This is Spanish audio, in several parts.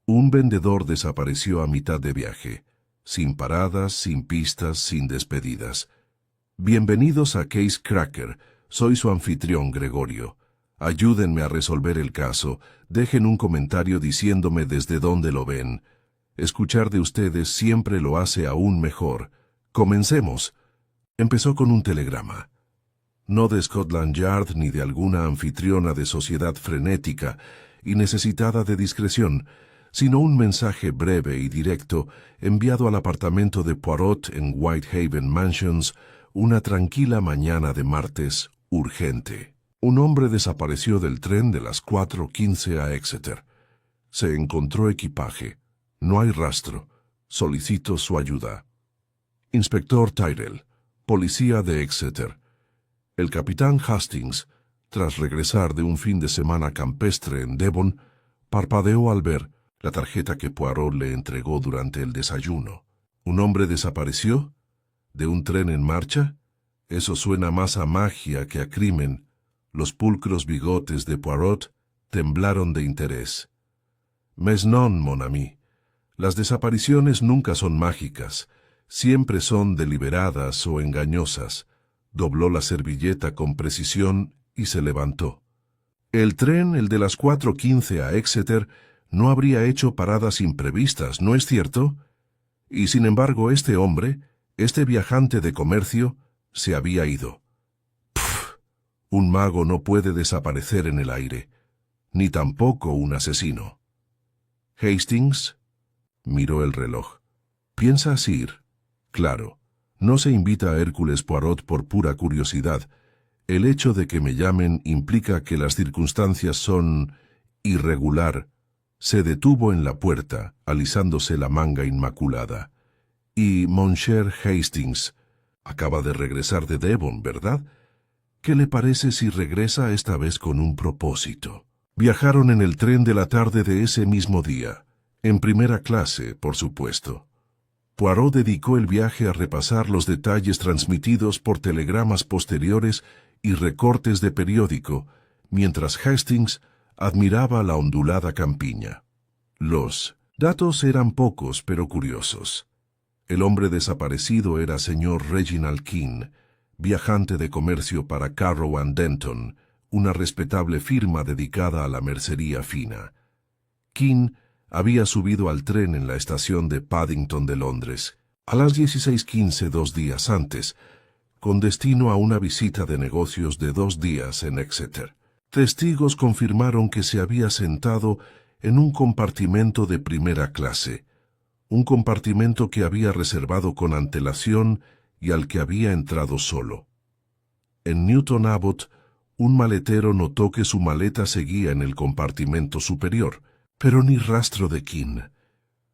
Un vendedor desapareció a mitad de viaje, sin paradas, sin pistas, sin despedidas. Bienvenidos a Case Cracker, soy su anfitrión Gregorio. Ayúdenme a resolver el caso, dejen un comentario diciéndome desde dónde lo ven. Escuchar de ustedes siempre lo hace aún mejor. Comencemos. Empezó con un telegrama. No de Scotland Yard ni de alguna anfitriona de sociedad frenética y necesitada de discreción, sino un mensaje breve y directo enviado al apartamento de Poirot en Whitehaven Mansions una tranquila mañana de martes, urgente. Un hombre desapareció del tren de las 4:15 a Exeter. Se encontró equipaje. No hay rastro. Solicito su ayuda. Inspector Tyrrell, policía de Exeter. El capitán Hastings, tras regresar de un fin de semana campestre en Devon, parpadeó al ver la tarjeta que Poirot le entregó durante el desayuno. ¿Un hombre desapareció? ¿De un tren en marcha? Eso suena más a magia que a crimen. Los pulcros bigotes de Poirot temblaron de interés. Mais non, mon ami. Las desapariciones nunca son mágicas. Siempre son deliberadas o engañosas. Dobló la servilleta con precisión y se levantó. El tren, el de las 4:15 a Exeter, no habría hecho paradas imprevistas, ¿no es cierto? Y sin embargo este hombre, este viajante de comercio, se había ido. ¡Puf! Un mago no puede desaparecer en el aire, ni tampoco un asesino. Hastings miró el reloj. ¿Piensas ir? Claro. No se invita a Hércules Poirot por pura curiosidad. El hecho de que me llamen implica que las circunstancias son irregular. Se detuvo en la puerta, alisándose la manga inmaculada. Y Monsieur Hastings acaba de regresar de Devon, ¿verdad? ¿Qué le parece si regresa esta vez con un propósito? Viajaron en el tren de la tarde de ese mismo día, en primera clase, por supuesto. Poirot dedicó el viaje a repasar los detalles transmitidos por telegramas posteriores y recortes de periódico, mientras Hastings admiraba la ondulada campiña. Los datos eran pocos pero curiosos. El hombre desaparecido era señor Reginald Keene, viajante de comercio para Carrow and Denton, una respetable firma dedicada a la mercería fina. Keene había subido al tren en la estación de Paddington de Londres, a las 16:15 2 días antes, con destino a una visita de negocios de 2 días en Exeter. Testigos confirmaron que se había sentado en un compartimento de primera clase, un compartimento que había reservado con antelación y al que había entrado solo. En Newton Abbot, un maletero notó que su maleta seguía en el compartimento superior, pero ni rastro de Keene.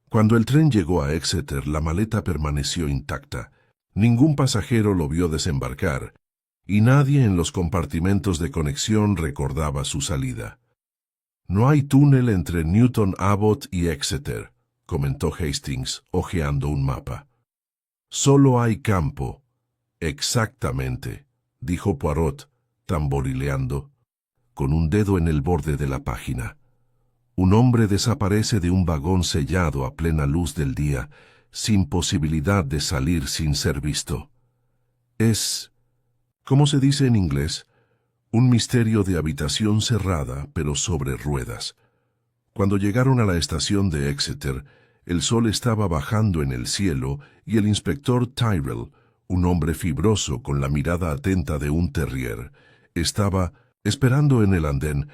Cuando el tren llegó a Exeter, la maleta permaneció intacta. Ningún pasajero lo vio desembarcar, y nadie en los compartimentos de conexión recordaba su salida. «No hay túnel entre Newton Abbot y Exeter», comentó Hastings, hojeando un mapa. «Solo hay campo». «Exactamente», dijo Poirot, tamborileando, con un dedo en el borde de la página. Un hombre desaparece de un vagón sellado a plena luz del día, sin posibilidad de salir sin ser visto. Es, ¿cómo se dice en inglés? Un misterio de habitación cerrada, pero sobre ruedas. Cuando llegaron a la estación de Exeter, el sol estaba bajando en el cielo y el inspector Tyrrell, un hombre fibroso con la mirada atenta de un terrier, estaba esperando en el andén.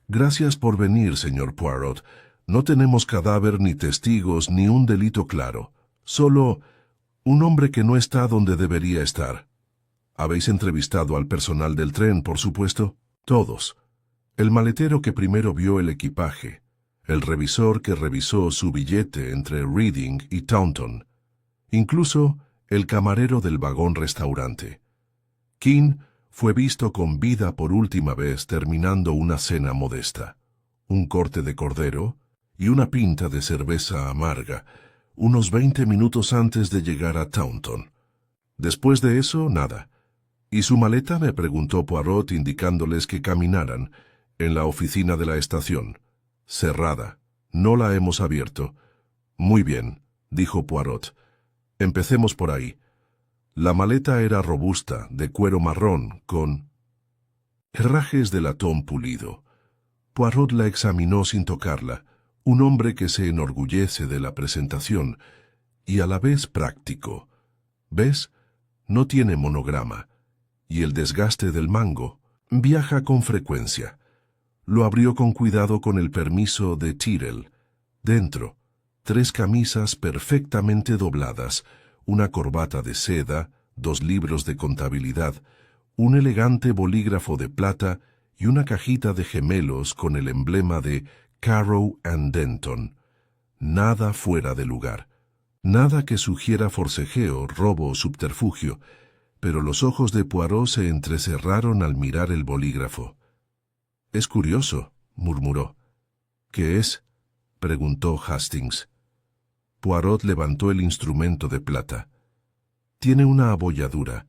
«Gracias por venir, señor Poirot. No tenemos cadáver ni testigos ni un delito claro. Solo un hombre que no está donde debería estar». «¿Habéis entrevistado al personal del tren, por supuesto?» «Todos. El maletero que primero vio el equipaje, el revisor que revisó su billete entre Reading y Taunton, incluso el camarero del vagón restaurante. Keene fue visto con vida por última vez terminando una cena modesta, un corte de cordero y una pinta de cerveza amarga, unos 20 minutos antes de llegar a Taunton. Después de eso, nada. «¿Y su maleta?», me preguntó Poirot, indicándoles que caminaran, en la oficina de la estación. «Cerrada. No la hemos abierto. Muy bien, dijo Poirot. Empecemos por ahí. La maleta era robusta, de cuero marrón, con herrajes de latón pulido. Poirot la examinó sin tocarla, un hombre que se enorgullece de la presentación y a la vez práctico. ¿Ves? No tiene monograma. Y el desgaste del mango. Viaja con frecuencia. Lo abrió con cuidado con el permiso de Tyrrell. Dentro, 3 camisas perfectamente dobladas, una corbata de seda, 2 libros de contabilidad, un elegante bolígrafo de plata y una cajita de gemelos con el emblema de Carow and Denton. Nada fuera de lugar. Nada que sugiera forcejeo, robo o subterfugio, pero los ojos de Poirot se entrecerraron al mirar el bolígrafo. «Es curioso», murmuró. «¿Qué es?», preguntó Hastings. Poirot levantó el instrumento de plata. «Tiene una abolladura,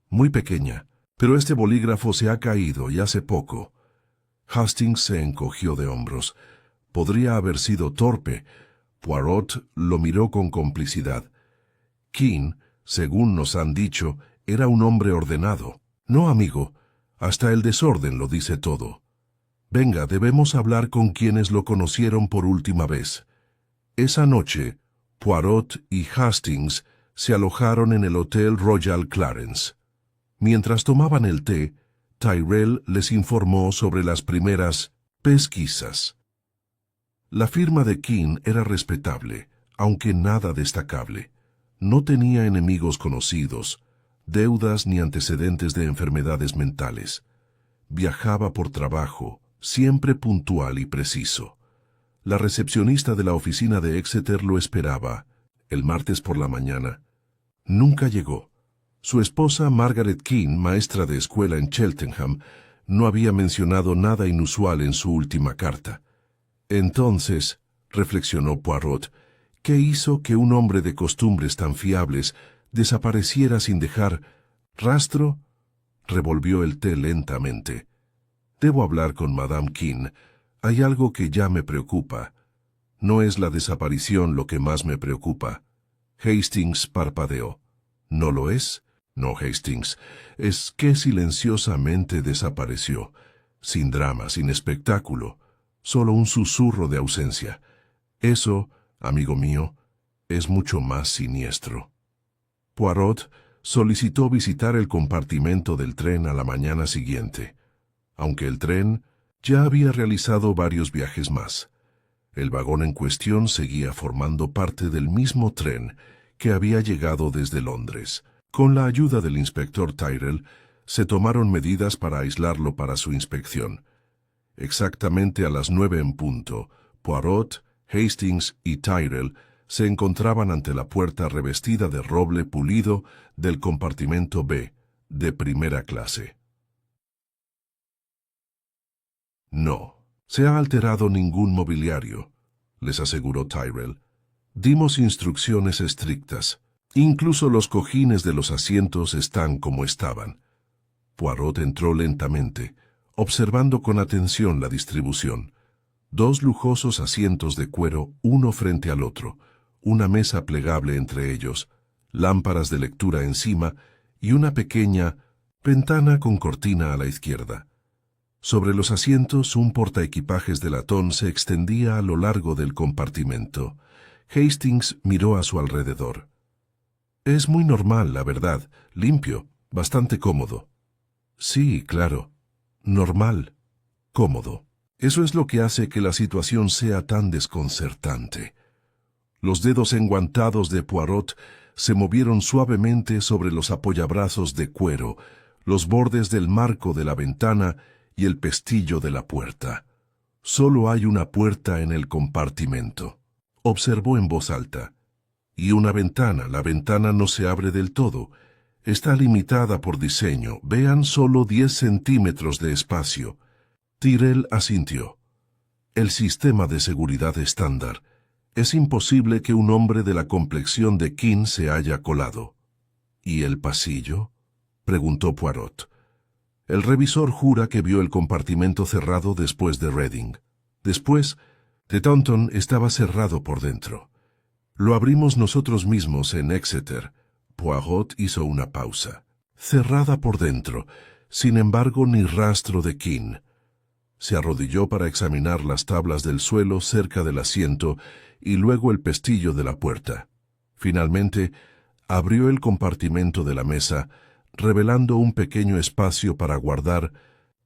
muy pequeña, pero este bolígrafo se ha caído y hace poco». Hastings se encogió de hombros. Podría haber sido torpe. Poirot lo miró con complicidad. Keene, según nos han dicho, era un hombre ordenado. No, amigo, hasta el desorden lo dice todo. Venga, debemos hablar con quienes lo conocieron por última vez. Esa noche, Poirot y Hastings se alojaron en el Hotel Royal Clarence. Mientras tomaban el té, Tyrrell les informó sobre las primeras pesquisas. La firma de Keene era respetable, aunque nada destacable. No tenía enemigos conocidos, deudas ni antecedentes de enfermedades mentales. Viajaba por trabajo, siempre puntual y preciso. La recepcionista de la oficina de Exeter lo esperaba, el martes por la mañana. Nunca llegó. Su esposa, Margaret Keene, maestra de escuela en Cheltenham, no había mencionado nada inusual en su última carta. Entonces, reflexionó Poirot, ¿qué hizo que un hombre de costumbres tan fiables desapareciera sin dejar rastro? Revolvió el té lentamente. Debo hablar con Madame Keene. Hay algo que ya me preocupa. No es la desaparición lo que más me preocupa. Hastings parpadeó. ¿No lo es? No, Hastings. Es que silenciosamente desapareció. Sin drama, sin espectáculo. Solo un susurro de ausencia. Eso, amigo mío, es mucho más siniestro. Poirot solicitó visitar el compartimento del tren a la mañana siguiente, aunque el tren ya había realizado varios viajes más. El vagón en cuestión seguía formando parte del mismo tren que había llegado desde Londres. Con la ayuda del inspector Tyrrell, se tomaron medidas para aislarlo para su inspección. Exactamente a las 9 en punto, Poirot, Hastings y Tyrrell se encontraban ante la puerta revestida de roble pulido del compartimento B, de primera clase. No, se ha alterado ningún mobiliario, les aseguró Tyrrell. Dimos instrucciones estrictas. Incluso los cojines de los asientos están como estaban. Poirot entró lentamente, observando con atención la distribución. 2 lujosos asientos de cuero, uno frente al otro, una mesa plegable entre ellos, lámparas de lectura encima y una pequeña ventana con cortina a la izquierda. Sobre los asientos, un portaequipajes de latón se extendía a lo largo del compartimento. Hastings miró a su alrededor. Es muy normal, la verdad, limpio, bastante cómodo. Sí, claro, normal, cómodo. Eso es lo que hace que la situación sea tan desconcertante. Los dedos enguantados de Poirot se movieron suavemente sobre los apoyabrazos de cuero, los bordes del marco de la ventana y el pestillo de la puerta. Solo hay una puerta en el compartimento, observó en voz alta. Y una ventana, la ventana no se abre del todo. Está limitada por diseño, vean solo 10 centímetros de espacio. Tyrrell asintió. El sistema de seguridad estándar. Es imposible que un hombre de la complexión de Keene se haya colado. ¿Y el pasillo?, preguntó Poirot. El revisor jura que vio el compartimento cerrado después de Reading. Después, The Taunton estaba cerrado por dentro. Lo abrimos nosotros mismos en Exeter. Poirot hizo una pausa. Cerrada por dentro. Sin embargo, ni rastro de Keane. Se arrodilló para examinar las tablas del suelo cerca del asiento y luego el pestillo de la puerta. Finalmente, abrió el compartimento de la mesa, revelando un pequeño espacio para guardar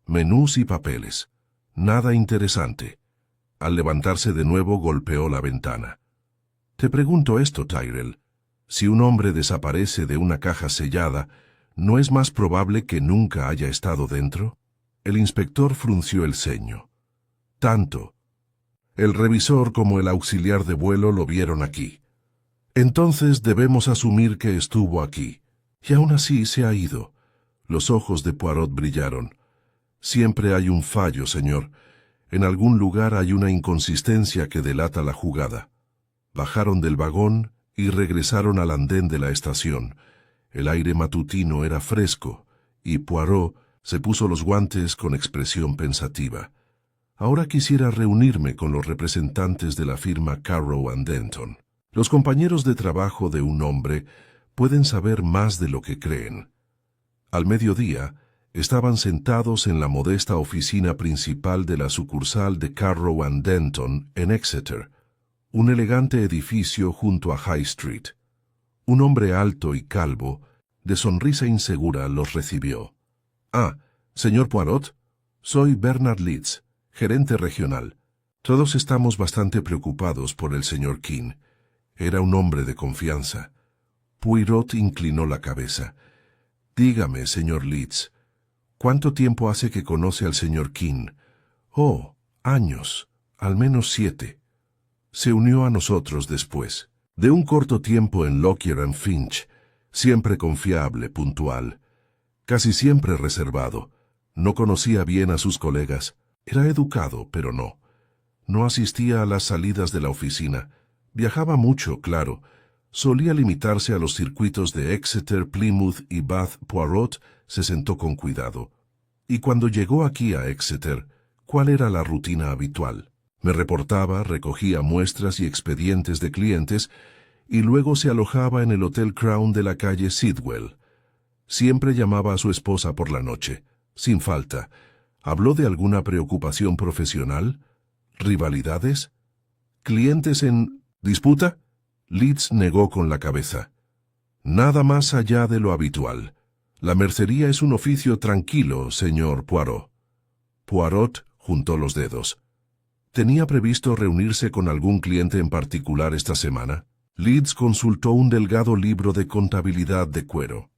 menús y papeles. Nada interesante. Al levantarse de nuevo, golpeó la ventana. Te pregunto esto, Tyrell. Si un hombre desaparece de una caja sellada, ¿no es más probable que nunca haya estado dentro? El inspector frunció el ceño. Tanto. El revisor como el auxiliar de vuelo lo vieron aquí. Entonces debemos asumir que estuvo aquí. Y aún así se ha ido. Los ojos de Poirot brillaron. Siempre hay un fallo, señor. En algún lugar hay una inconsistencia que delata la jugada. Bajaron del vagón y regresaron al andén de la estación. El aire matutino era fresco, y Poirot se puso los guantes con expresión pensativa. Ahora quisiera reunirme con los representantes de la firma Carrow & Denton. Los compañeros de trabajo de un hombre pueden saber más de lo que creen. Al mediodía, estaban sentados en la modesta oficina principal de la sucursal de Carrow & Denton en Exeter, un elegante edificio junto a High Street. Un hombre alto y calvo, de sonrisa insegura, los recibió. «Ah, señor Poirot, soy Bernard Leeds, gerente regional. Todos estamos bastante preocupados por el señor Keane». Era un hombre de confianza. Poirot inclinó la cabeza. «Dígame, señor Leeds, ¿cuánto tiempo hace que conoce al señor Keane?» «Oh, años, al menos 7. Se unió a nosotros después. De un corto tiempo en Lockyer & Finch, siempre confiable, puntual, casi siempre reservado. No conocía bien a sus colegas. Era educado, pero no. No asistía a las salidas de la oficina. Viajaba mucho, claro. Solía limitarse a los circuitos de Exeter, Plymouth y Bath. Poirot se sentó con cuidado. Y cuando llegó aquí a Exeter, ¿cuál era la rutina habitual? Me reportaba, recogía muestras y expedientes de clientes y luego se alojaba en el Hotel Crown de la calle Sidwell. Siempre llamaba a su esposa por la noche, sin falta. ¿Habló de alguna preocupación profesional? ¿Rivalidades? ¿Clientes en disputa? Leeds negó con la cabeza. Nada más allá de lo habitual. La mercería es un oficio tranquilo, señor Poirot. Poirot juntó los dedos. ¿Tenía previsto reunirse con algún cliente en particular esta semana? Leeds consultó un delgado libro de contabilidad de cuero.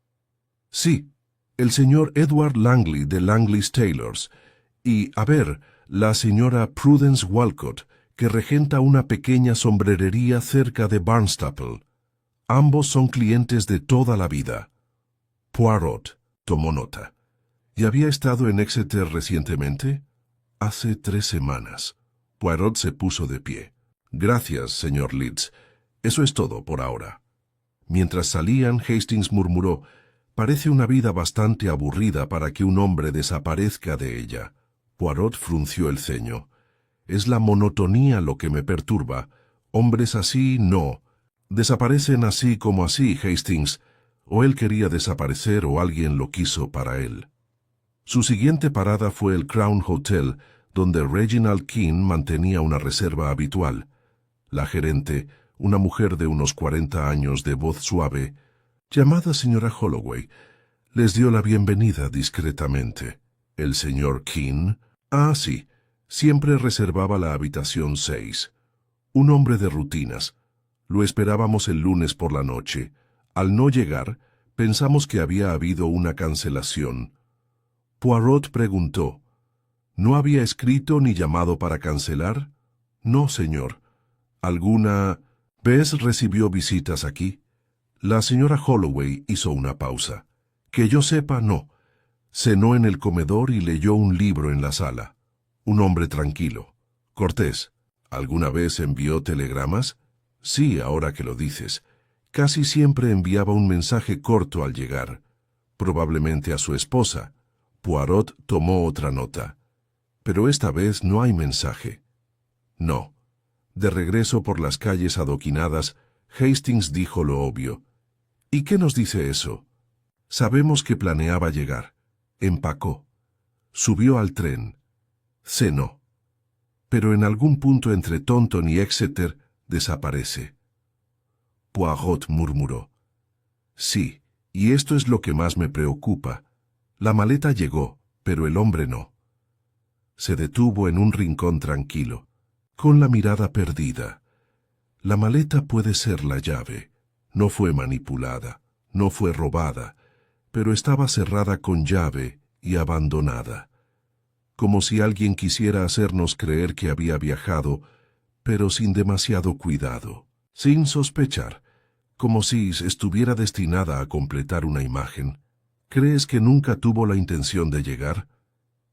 Sí, el señor Edward Langley de Langley's Tailors y, a ver, la señora Prudence Walcott, que regenta una pequeña sombrerería cerca de Barnstaple. Ambos son clientes de toda la vida. Poirot tomó nota. ¿Y había estado en Exeter recientemente? Hace 3 semanas. Poirot se puso de pie. Gracias, señor Leeds. Eso es todo por ahora. Mientras salían, Hastings murmuró, «Parece una vida bastante aburrida para que un hombre desaparezca de ella». Poirot frunció el ceño. «Es la monotonía lo que me perturba. Hombres así, no. Desaparecen así como así, Hastings. O él quería desaparecer o alguien lo quiso para él». Su siguiente parada fue el Crown Hotel, donde Reginald Keane mantenía una reserva habitual. La gerente, una mujer de unos 40 años de voz suave, llamada señora Holloway, les dio la bienvenida discretamente. ¿El señor Keane? Ah, sí, siempre reservaba la habitación 6. Un hombre de rutinas. Lo esperábamos el lunes por la noche. Al no llegar, pensamos que había habido una cancelación. Poirot preguntó, ¿no había escrito ni llamado para cancelar? No, señor. ¿Alguna vez recibió visitas aquí? La señora Holloway hizo una pausa. Que yo sepa, no. Cenó en el comedor y leyó un libro en la sala. Un hombre tranquilo. Cortés. ¿Alguna vez envió telegramas? Sí, ahora que lo dices. Casi siempre enviaba un mensaje corto al llegar. Probablemente a su esposa. Poirot tomó otra nota. Pero esta vez no hay mensaje. No. De regreso por las calles adoquinadas, Hastings dijo lo obvio. ¿Y qué nos dice eso? Sabemos que planeaba llegar. Empacó. Subió al tren. Cenó. Pero en algún punto entre Taunton y Exeter desaparece. Poirot murmuró. Sí, y esto es lo que más me preocupa. La maleta llegó, pero el hombre no. Se detuvo en un rincón tranquilo, con la mirada perdida. La maleta puede ser la llave. No fue manipulada, no fue robada, pero estaba cerrada con llave y abandonada. Como si alguien quisiera hacernos creer que había viajado, pero sin demasiado cuidado, sin sospechar, como si estuviera destinada a completar una imagen. ¿Crees que nunca tuvo la intención de llegar?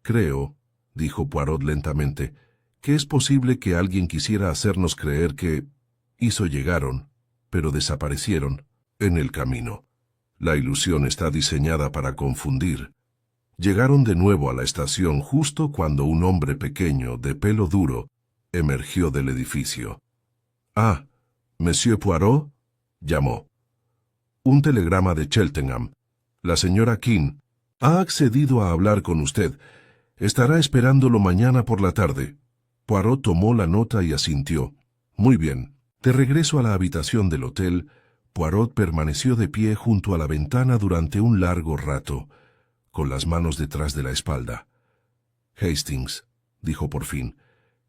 Creo, dijo Poirot lentamente, que es posible que alguien quisiera hacernos creer que llegaron, pero desaparecieron en el camino. La ilusión está diseñada para confundir. Llegaron de nuevo a la estación justo cuando un hombre pequeño, de pelo duro, emergió del edificio. «Ah, Monsieur Poirot», llamó. «Un telegrama de Cheltenham. La señora King ha accedido a hablar con usted. Estará esperándolo mañana por la tarde». Poirot tomó la nota y asintió. «Muy bien». De regreso a la habitación del hotel, Poirot permaneció de pie junto a la ventana durante un largo rato, con las manos detrás de la espalda. «Hastings», dijo por fin,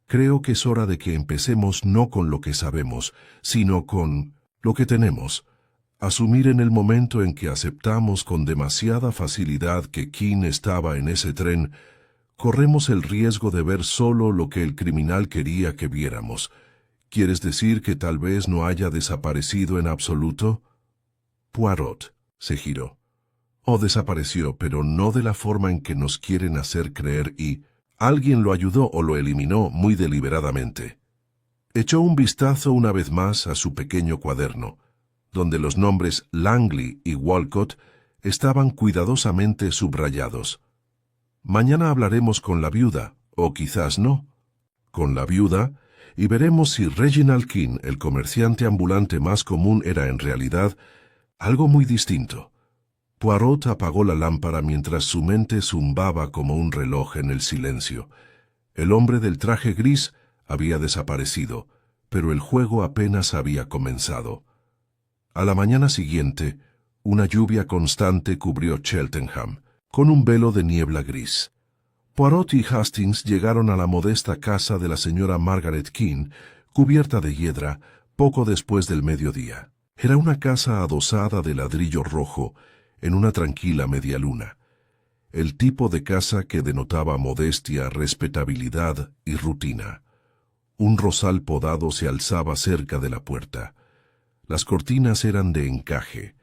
«creo que es hora de que empecemos no con lo que sabemos, sino con lo que tenemos. Asumir en el momento en que aceptamos con demasiada facilidad que King estaba en ese tren, corremos el riesgo de ver solo lo que el criminal quería que viéramos. ¿Quieres decir que tal vez no haya desaparecido en absoluto?» Poirot se giró. «O desapareció, pero no de la forma en que nos quieren hacer creer y alguien lo ayudó o lo eliminó muy deliberadamente». Echó un vistazo una vez más a su pequeño cuaderno, donde los nombres Langley y Walcott estaban cuidadosamente subrayados. «Mañana hablaremos con la viuda, o quizás no. Con la viuda, y veremos si Reginald King, el comerciante ambulante más común, era en realidad algo muy distinto». Poirot apagó la lámpara mientras su mente zumbaba como un reloj en el silencio. El hombre del traje gris había desaparecido, pero el juego apenas había comenzado. A la mañana siguiente, una lluvia constante cubrió Cheltenham, con un velo de niebla gris. Poirot y Hastings llegaron a la modesta casa de la señora Margaret King, cubierta de hiedra, poco después del mediodía. Era una casa adosada de ladrillo rojo, en una tranquila medialuna. El tipo de casa que denotaba modestia, respetabilidad y rutina. Un rosal podado se alzaba cerca de la puerta. Las cortinas eran de encaje.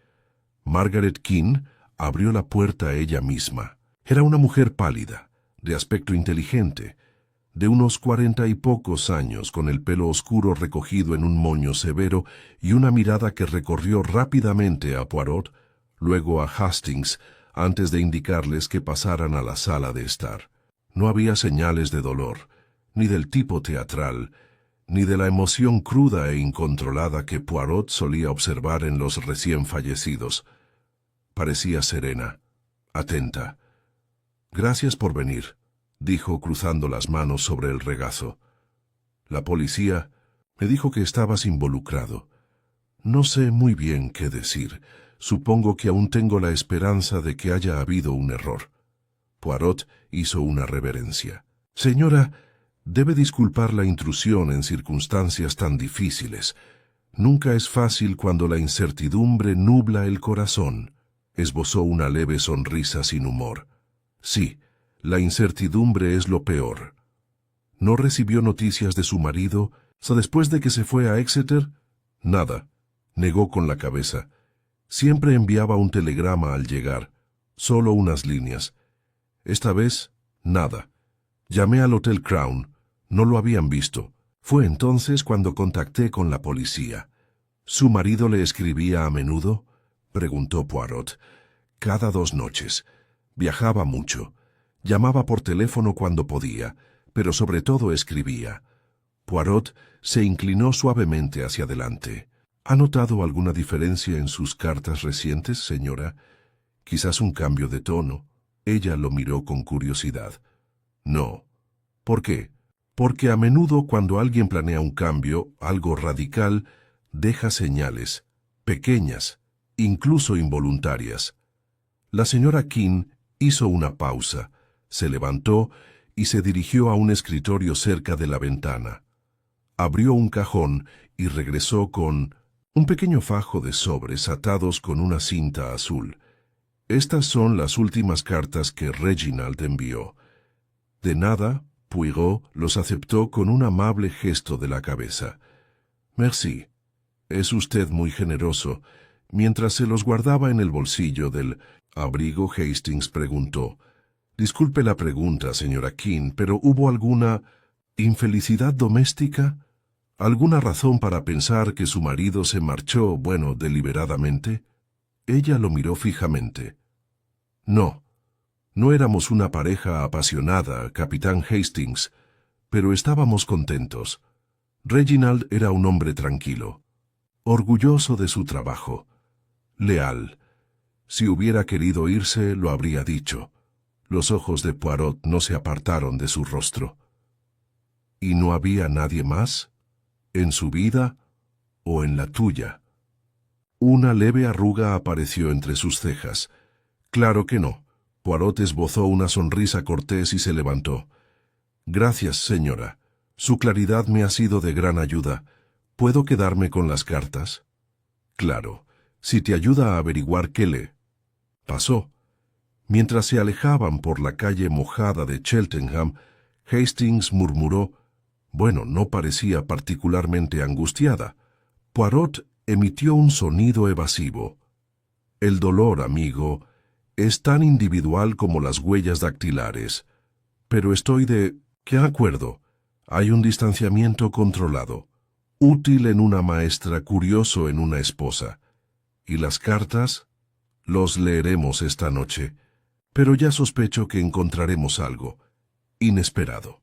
Margaret King abrió la puerta ella misma. Era una mujer pálida, de aspecto inteligente, de unos 40 y pocos años, con el pelo oscuro recogido en un moño severo y una mirada que recorrió rápidamente a Poirot, luego a Hastings, antes de indicarles que pasaran a la sala de estar. No había señales de dolor, ni del tipo teatral, ni de la emoción cruda e incontrolada que Poirot solía observar en los recién fallecidos. Parecía serena, atenta. «Gracias por venir», dijo cruzando las manos sobre el regazo. «La policía me dijo que estabas involucrado. No sé muy bien qué decir. Supongo que aún tengo la esperanza de que haya habido un error». Poirot hizo una reverencia. «Señora, debe disculpar la intrusión en circunstancias tan difíciles. Nunca es fácil cuando la incertidumbre nubla el corazón». Esbozó una leve sonrisa sin humor. «Sí, la incertidumbre es lo peor». «¿No recibió noticias de su marido después de que se fue a Exeter?» «Nada», negó con la cabeza. «Siempre enviaba un telegrama al llegar, solo unas líneas. Esta vez, nada. Llamé al Hotel Crown, no lo habían visto. Fue entonces cuando contacté con la policía». «¿Su marido le escribía a menudo?», preguntó Poirot. «Cada 2 noches. Viajaba mucho. Llamaba por teléfono cuando podía, pero sobre todo escribía». Poirot se inclinó suavemente hacia adelante. ¿Ha notado alguna diferencia en sus cartas recientes, señora? Quizás un cambio de tono. Ella lo miró con curiosidad. No. ¿Por qué? Porque a menudo cuando alguien planea un cambio, algo radical, deja señales, pequeñas, incluso involuntarias. La señora King hizo una pausa, se levantó y se dirigió a un escritorio cerca de la ventana. Abrió un cajón y regresó con un pequeño fajo de sobres atados con una cinta azul. Estas son las últimas cartas que Reginald envió. De nada, Poirot los aceptó con un amable gesto de la cabeza. Merci. Es usted muy generoso. Mientras se los guardaba en el bolsillo del abrigo, Hastings preguntó: Disculpe la pregunta, señora King, pero ¿hubo alguna infelicidad doméstica? ¿Alguna razón para pensar que su marido se marchó, deliberadamente? Ella lo miró fijamente. No, no éramos una pareja apasionada, capitán Hastings, pero estábamos contentos. Reginald era un hombre tranquilo, orgulloso de su trabajo, leal. Si hubiera querido irse, lo habría dicho. Los ojos de Poirot no se apartaron de su rostro. ¿Y no había nadie más? ¿En su vida o en la tuya? Una leve arruga apareció entre sus cejas. Claro que no. Poirot esbozó una sonrisa cortés y se levantó. Gracias, señora. Su claridad me ha sido de gran ayuda. ¿Puedo quedarme con las cartas? Claro, si te ayuda a averiguar qué le pasó. Mientras se alejaban por la calle mojada de Cheltenham, Hastings murmuró: no parecía particularmente angustiada. Poirot emitió un sonido evasivo. El dolor, amigo, es tan individual como las huellas dactilares. Pero estoy de acuerdo. Hay un distanciamiento controlado, útil en una maestra, curioso en una esposa. ¿Y las cartas? Los leeremos esta noche, pero ya sospecho que encontraremos algo inesperado.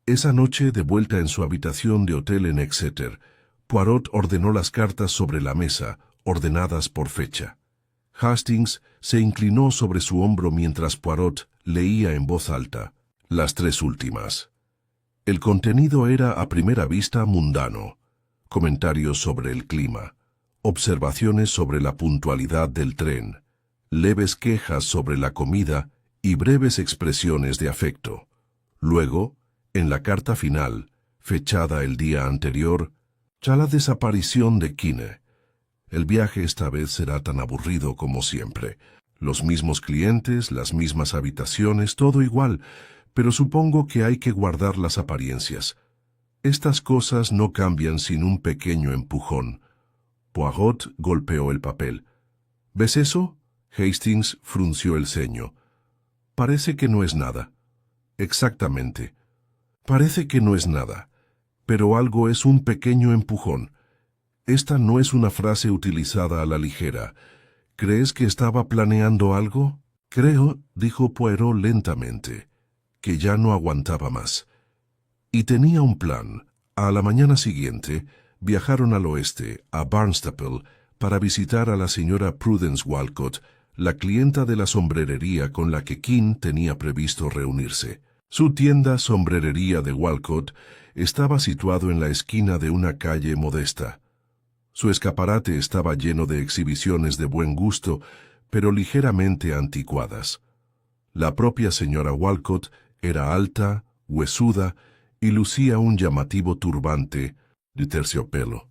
Esa noche, de vuelta en su habitación de hotel en Exeter, Poirot ordenó las cartas sobre la mesa, ordenadas por fecha. Hastings se inclinó sobre su hombro mientras Poirot leía en voz alta las 3 últimas. El contenido era a primera vista mundano: comentarios sobre el clima, observaciones sobre la puntualidad del tren, leves quejas sobre la comida y breves expresiones de afecto. Luego, en la carta final, fechada el día anterior, ya la desaparición de Keene. El viaje esta vez será tan aburrido como siempre. Los mismos clientes, las mismas habitaciones, todo igual, pero supongo que hay que guardar las apariencias. Estas cosas no cambian sin un pequeño empujón. Poirot golpeó el papel. ¿Ves eso? Hastings frunció el ceño. Parece que no es nada. Exactamente. Parece que no es nada, pero algo es un pequeño empujón. Esta no es una frase utilizada a la ligera. ¿Crees que estaba planeando algo? Creo, dijo Poirot lentamente, que ya no aguantaba más. Y tenía un plan. A la mañana siguiente, viajaron al oeste, a Barnstaple, para visitar a la señora Prudence Walcott, la clienta de la sombrerería con la que Keene tenía previsto reunirse. Su tienda Sombrerería de Walcott estaba situado en la esquina de una calle modesta. Su escaparate estaba lleno de exhibiciones de buen gusto, pero ligeramente anticuadas. La propia señora Walcott era alta, huesuda y lucía un llamativo turbante de terciopelo.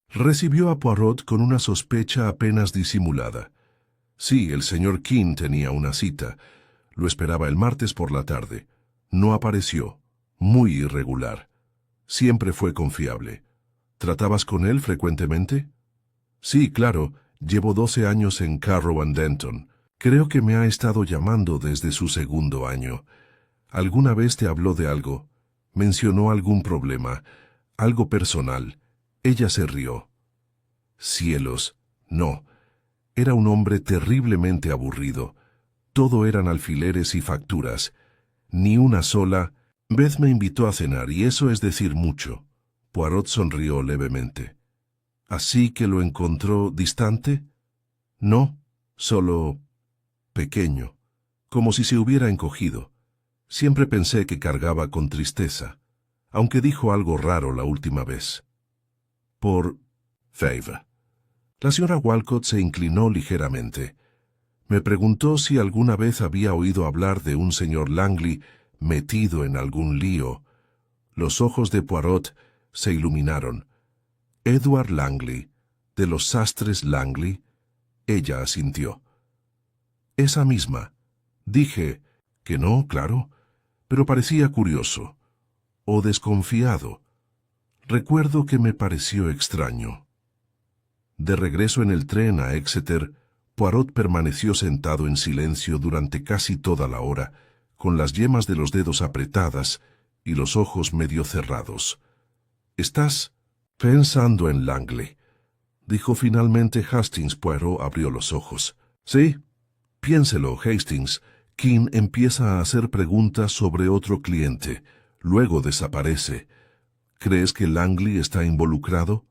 Recibió a Poirot con una sospecha apenas disimulada. Sí, el señor Keene tenía una cita. Lo esperaba el martes por la tarde. No apareció. Muy irregular. Siempre fue confiable. ¿Tratabas con él frecuentemente? Sí, claro. Llevo 12 años en Carrow and Denton. Creo que me ha estado llamando desde su 2º año. ¿Alguna vez te habló de algo? ¿Mencionó algún problema? ¿Algo personal? Ella se rió. Cielos, no. Era un hombre terriblemente aburrido. Todo eran alfileres y facturas. Ni una sola Beth me invitó a cenar y eso es decir mucho. Poirot sonrió levemente. ¿Así que lo encontró distante? No, solo pequeño, como si se hubiera encogido. Siempre pensé que cargaba con tristeza, aunque dijo algo raro la última vez. Por Favor. La señora Walcott se inclinó ligeramente. Me preguntó si alguna vez había oído hablar de un señor Langley metido en algún lío. Los ojos de Poirot se iluminaron. Edward Langley, de los sastres Langley. Ella asintió. Esa misma. Dije que no, claro, pero parecía curioso, o desconfiado. Recuerdo que me pareció extraño. De regreso en el tren a Exeter, Poirot permaneció sentado en silencio durante casi toda la hora, con las yemas de los dedos apretadas y los ojos medio cerrados. «¿Estás pensando en Langley?», dijo finalmente Hastings. Poirot abrió los ojos. «Sí, piénselo, Hastings. Keene empieza a hacer preguntas sobre otro cliente, luego desaparece. ¿Crees que Langley está involucrado?»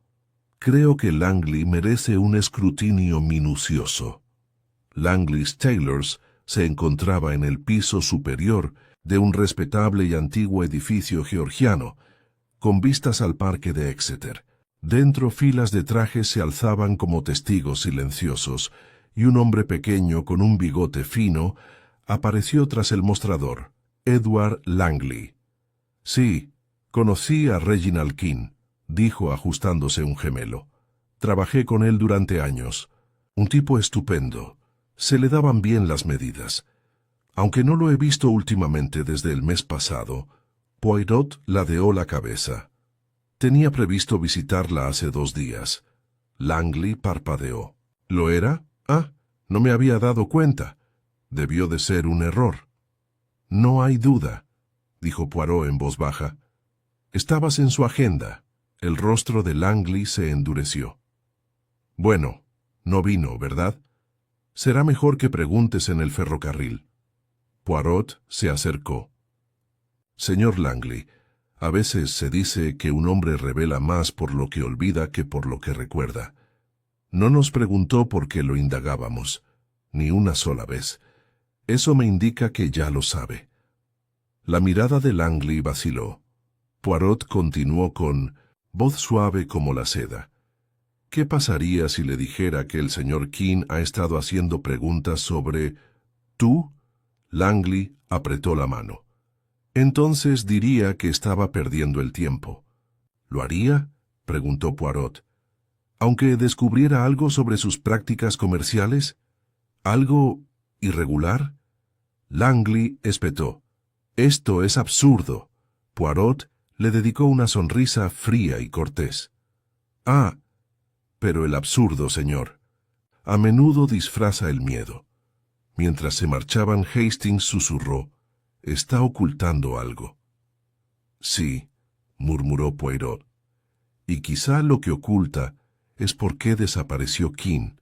«Creo que Langley merece un escrutinio minucioso». Langley's Tailors se encontraba en el piso superior de un respetable y antiguo edificio georgiano, con vistas al parque de Exeter. Dentro filas de trajes se alzaban como testigos silenciosos, y un hombre pequeño con un bigote fino apareció tras el mostrador. Edward Langley. «Sí, conocí a Reginald Keene», dijo ajustándose un gemelo. «Trabajé con él durante años. Un tipo estupendo. Se le daban bien las medidas. Aunque no lo he visto últimamente desde el mes pasado». Poirot ladeó la cabeza. «Tenía previsto visitarla hace 2 días». Langley parpadeó. «¿Lo era? Ah, no me había dado cuenta. Debió de ser un error». «No hay duda», dijo Poirot en voz baja. «Estabas en su agenda». El rostro de Langley se endureció. «Bueno, no vino, ¿verdad? Será mejor que preguntes en el ferrocarril». Poirot se acercó. «Señor Langley, a veces se dice que un hombre revela más por lo que olvida que por lo que recuerda. No nos preguntó por qué lo indagábamos, ni una sola vez. Eso me indica que ya lo sabe». La mirada de Langley vaciló. Poirot continuó con voz suave como la seda. «¿Qué pasaría si le dijera que el señor Keene ha estado haciendo preguntas sobre tú?» Langley apretó la mano. «Entonces diría que estaba perdiendo el tiempo». «¿Lo haría?», preguntó Poirot. «¿Aunque descubriera algo sobre sus prácticas comerciales? ¿Algo irregular?» Langley espetó. «Esto es absurdo». Poirot le dedicó una sonrisa fría y cortés. «Ah, pero el absurdo, señor, a menudo disfraza el miedo». Mientras se marchaban, Hastings susurró: «Está ocultando algo». «Sí», murmuró Poirot, «y quizá lo que oculta es por qué desapareció Keene».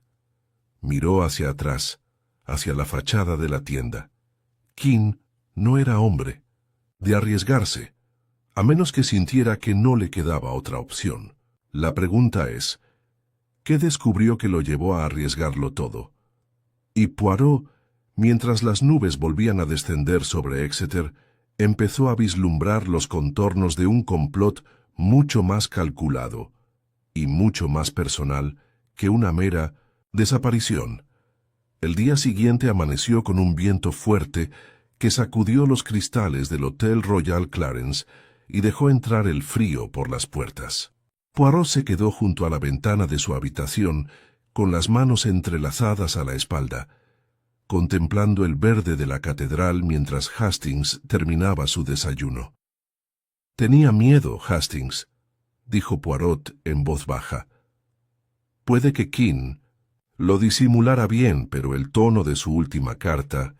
Miró hacia atrás, hacia la fachada de la tienda. Keene no era hombre de arriesgarse, a menos que sintiera que no le quedaba otra opción. La pregunta es, ¿qué descubrió que lo llevó a arriesgarlo todo? Y Poirot, mientras las nubes volvían a descender sobre Exeter, empezó a vislumbrar los contornos de un complot mucho más calculado y mucho más personal que una mera desaparición. El día siguiente amaneció con un viento fuerte que sacudió los cristales del Hotel Royal Clarence y dejó entrar el frío por las puertas. Poirot se quedó junto a la ventana de su habitación, con las manos entrelazadas a la espalda, contemplando el verde de la catedral mientras Hastings terminaba su desayuno. «Tenía miedo, Hastings», dijo Poirot en voz baja. «Puede que Keene lo disimulara bien, pero el tono de su última carta...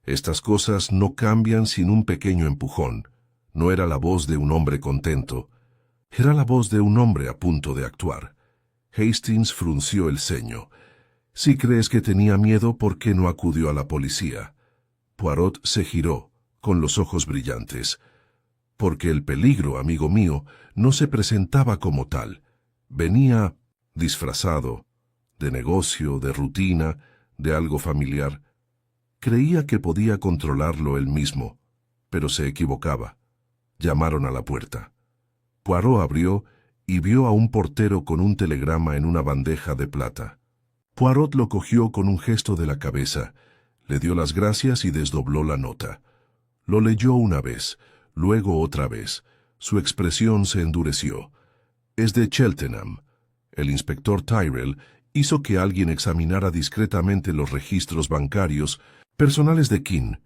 Estas cosas no cambian sin un pequeño empujón. No era la voz de un hombre contento. Era la voz de un hombre a punto de actuar». Hastings frunció el ceño. «Si crees que tenía miedo, ¿por qué no acudió a la policía?». Poirot se giró, con los ojos brillantes. Porque el peligro, amigo mío, no se presentaba como tal. Venía disfrazado, de negocio, de rutina, de algo familiar. Creía que podía controlarlo él mismo, pero se equivocaba. Llamaron a la puerta. Poirot abrió y vio a un portero con un telegrama en una bandeja de plata. Poirot lo cogió con un gesto de la cabeza, le dio las gracias y desdobló la nota. Lo leyó una vez, luego otra vez. Su expresión se endureció. Es de Cheltenham. El inspector Tyrrell hizo que alguien examinara discretamente los registros bancarios personales de Keane.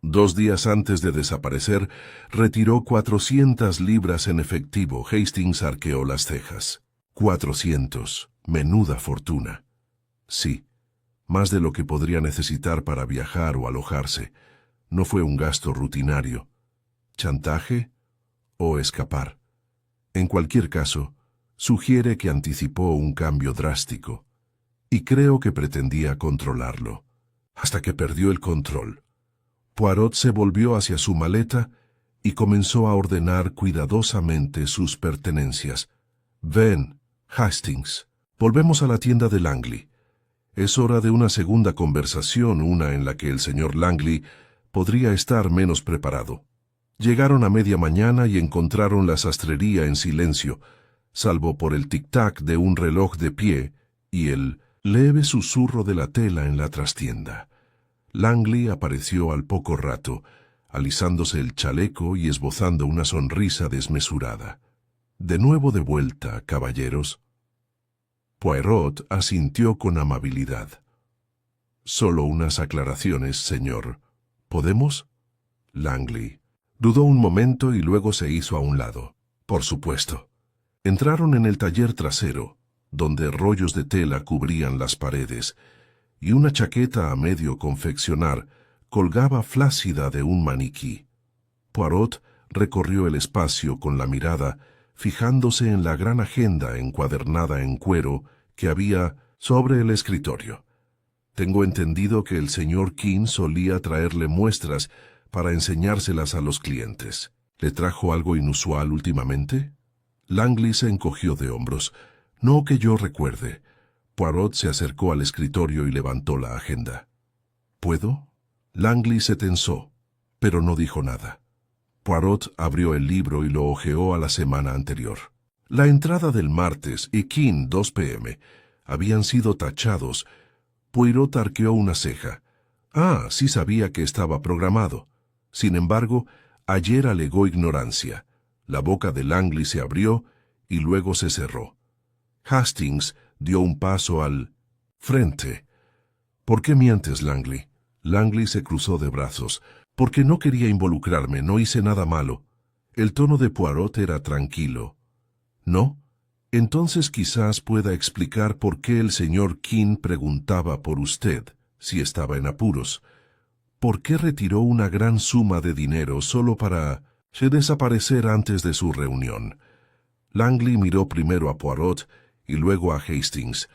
2 días antes de desaparecer, retiró 400 libras en efectivo. Hastings arqueó las cejas. 400. Menuda fortuna. Sí, más de lo que podría necesitar para viajar o alojarse. No fue un gasto rutinario. ¿Chantaje o escapar? En cualquier caso, sugiere que anticipó un cambio drástico, y creo que pretendía controlarlo, hasta que perdió el control. Poirot se volvió hacia su maleta y comenzó a ordenar cuidadosamente sus pertenencias. Ven, Hastings, volvemos a la tienda de Langley. Es hora de una segunda conversación, una en la que el señor Langley podría estar menos preparado. Llegaron a media mañana y encontraron la sastrería en silencio, salvo por el tic-tac de un reloj de pie y el leve susurro de la tela en la trastienda. Langley apareció al poco rato, alisándose el chaleco y esbozando una sonrisa desmesurada. «De nuevo de vuelta, caballeros». Poirot asintió con amabilidad. «Solo unas aclaraciones, señor. ¿Podemos?» Langley dudó un momento y luego se hizo a un lado. «Por supuesto». Entraron en el taller trasero, donde rollos de tela cubrían las paredes, y una chaqueta a medio confeccionar colgaba flácida de un maniquí. Poirot recorrió el espacio con la mirada, fijándose en la gran agenda encuadernada en cuero que había sobre el escritorio. Tengo entendido que el señor Keane solía traerle muestras para enseñárselas a los clientes. ¿Le trajo algo inusual últimamente? Langley se encogió de hombros. No que yo recuerde. Poirot se acercó al escritorio y levantó la agenda. ¿Puedo? Langley se tensó, pero no dijo nada. Poirot abrió el libro y lo hojeó a la semana anterior. La entrada del martes y Keane 2 p.m. habían sido tachados. Poirot arqueó una ceja. Ah, sí sabía que estaba programado. Sin embargo, ayer alegó ignorancia. La boca de Langley se abrió y luego se cerró. Hastings dio un paso al frente. ¿Por qué mientes, Langley? Langley se cruzó de brazos. Porque no quería involucrarme, no hice nada malo. El tono de Poirot era tranquilo. ¿No? Entonces quizás pueda explicar por qué el señor Keane preguntaba por usted, si estaba en apuros. ¿Por qué retiró una gran suma de dinero solo para desaparecer antes de su reunión? Langley miró primero a Poirot y luego a Hastings.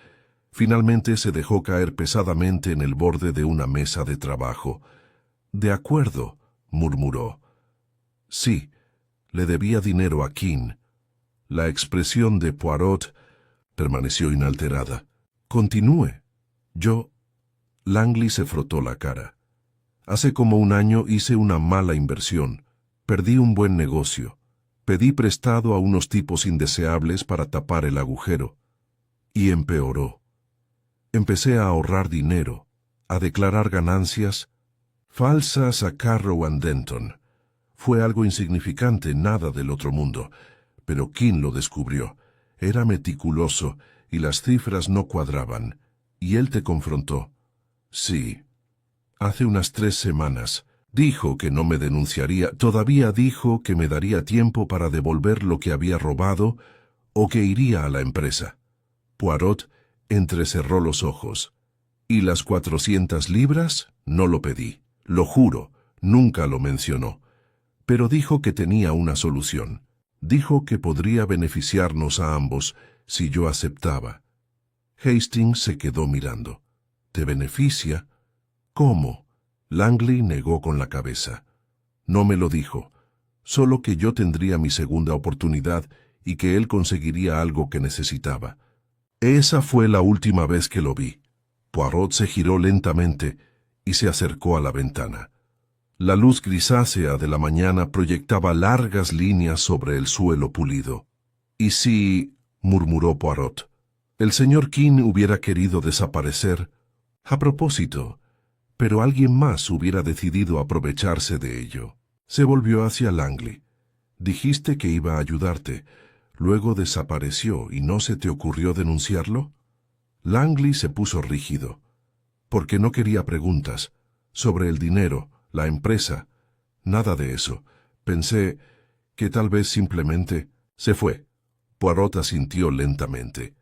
Finalmente se dejó caer pesadamente en el borde de una mesa de trabajo. «De acuerdo», murmuró. «Sí, le debía dinero a Keane». La expresión de Poirot permaneció inalterada. «Continúe». «Yo...» Langley se frotó la cara. «Hace como un año hice una mala inversión. Perdí un buen negocio. Pedí prestado a unos tipos indeseables para tapar el agujero. Y empeoró. Empecé a ahorrar dinero, a declarar ganancias falsas a Carrow and Denton. Fue algo insignificante, nada del otro mundo. Pero Keane lo descubrió. Era meticuloso y las cifras no cuadraban. Y él te confrontó. Sí. Hace unas 3 semanas. Dijo que no me denunciaría. Todavía dijo que me daría tiempo para devolver lo que había robado o que iría a la empresa. Poirot entrecerró los ojos. ¿Y las 400 libras? No lo pedí. Lo juro, nunca lo mencionó. Pero dijo que tenía una solución. Dijo que podría beneficiarnos a ambos si yo aceptaba. Hastings se quedó mirando. ¿Te beneficia? ¿Cómo? Langley negó con la cabeza. No me lo dijo. solo que yo tendría mi segunda oportunidad y que él conseguiría algo que necesitaba. Esa fue la última vez que lo vi. Poirot se giró lentamente y se acercó a la ventana. La luz grisácea de la mañana proyectaba largas líneas sobre el suelo pulido. «¿Y si...?» murmuró Poirot. «El señor King hubiera querido desaparecer? A propósito, pero alguien más hubiera decidido aprovecharse de ello». Se volvió hacia Langley. «Dijiste que iba a ayudarte. Luego desapareció y no se te ocurrió denunciarlo». Langley se puso rígido. «Porque no quería preguntas. Sobre el dinero, la empresa. Nada de eso. Pensé que tal vez simplemente se fue». Poirot asintió lentamente.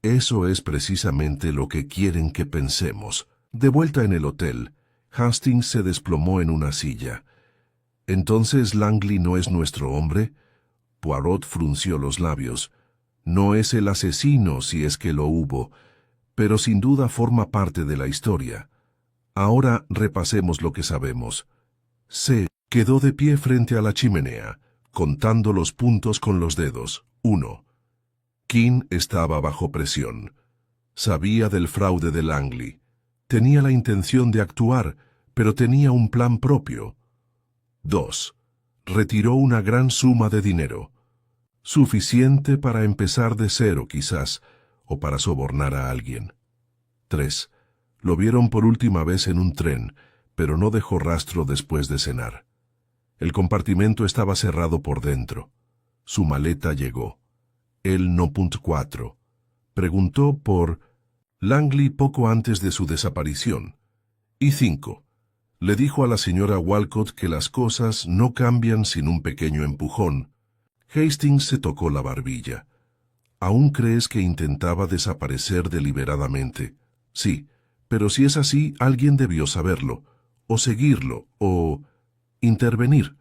«Eso es precisamente lo que quieren que pensemos». De vuelta en el hotel, Hastings se desplomó en una silla. «¿Entonces Langley no es nuestro hombre?» Poirot frunció los labios. «No es el asesino si es que lo hubo, pero sin duda forma parte de la historia. Ahora repasemos lo que sabemos». Se quedó de pie frente a la chimenea, contando los puntos con los dedos. 1. King estaba bajo presión. Sabía del fraude de Langley. Tenía la intención de actuar, pero tenía un plan propio. 2. Retiró una gran suma de dinero. Suficiente para empezar de cero, quizás, o para sobornar a alguien. 3. Lo vieron por última vez en un tren, pero no dejó rastro después de cenar. El compartimento estaba cerrado por dentro. Su maleta llegó. Él no. 4. Preguntó por Langley poco antes de su desaparición. Y 5. Le dijo a la señora Walcott que las cosas no cambian sin un pequeño empujón. Hastings se tocó la barbilla. ¿Aún crees que intentaba desaparecer deliberadamente? Sí, pero si es así, alguien debió saberlo, o seguirlo, o intervenir.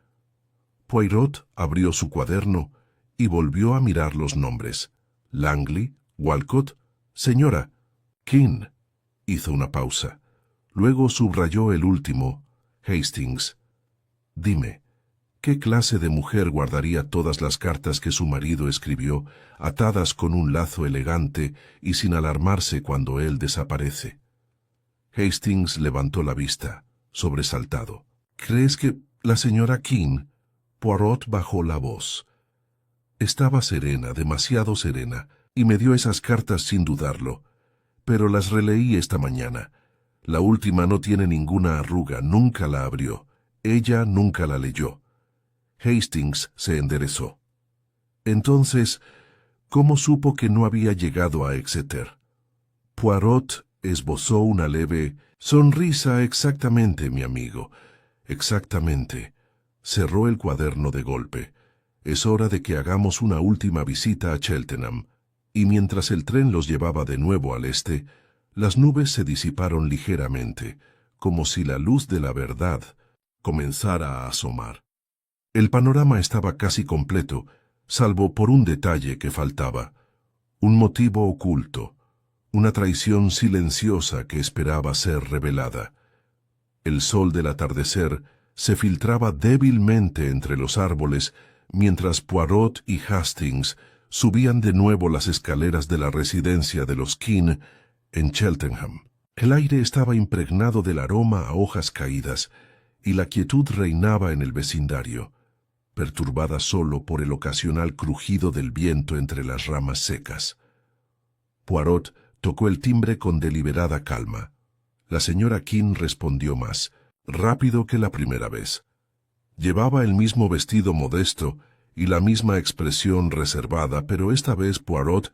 Poirot abrió su cuaderno y volvió a mirar los nombres. Langley, Walcott, señora, King. Hizo una pausa. Luego subrayó el último, Hastings. Dime, ¿qué clase de mujer guardaría todas las cartas que su marido escribió, atadas con un lazo elegante y sin alarmarse cuando él desaparece? Hastings levantó la vista, sobresaltado. ¿Crees que la señora King? Poirot bajó la voz. Estaba serena, demasiado serena, y me dio esas cartas sin dudarlo. Pero las releí esta mañana. La última no tiene ninguna arruga, nunca la abrió. Ella nunca la leyó. Hastings se enderezó. Entonces, ¿cómo supo que no había llegado a Exeter? Poirot esbozó una leve sonrisa. Exactamente, mi amigo. Exactamente. Cerró el cuaderno de golpe. Es hora de que hagamos una última visita a Cheltenham. Y mientras el tren los llevaba de nuevo al este, las nubes se disiparon ligeramente, como si la luz de la verdad comenzara a asomar. El panorama estaba casi completo, salvo por un detalle que faltaba, un motivo oculto, una traición silenciosa que esperaba ser revelada. El sol del atardecer se filtraba débilmente entre los árboles mientras Poirot y Hastings subían de nuevo las escaleras de la residencia de los King en Cheltenham. El aire estaba impregnado del aroma a hojas caídas y la quietud reinaba en el vecindario, perturbada solo por el ocasional crujido del viento entre las ramas secas. Poirot tocó el timbre con deliberada calma. La señora King respondió más rápido que la primera vez. Llevaba el mismo vestido modesto y la misma expresión reservada, pero esta vez Poirot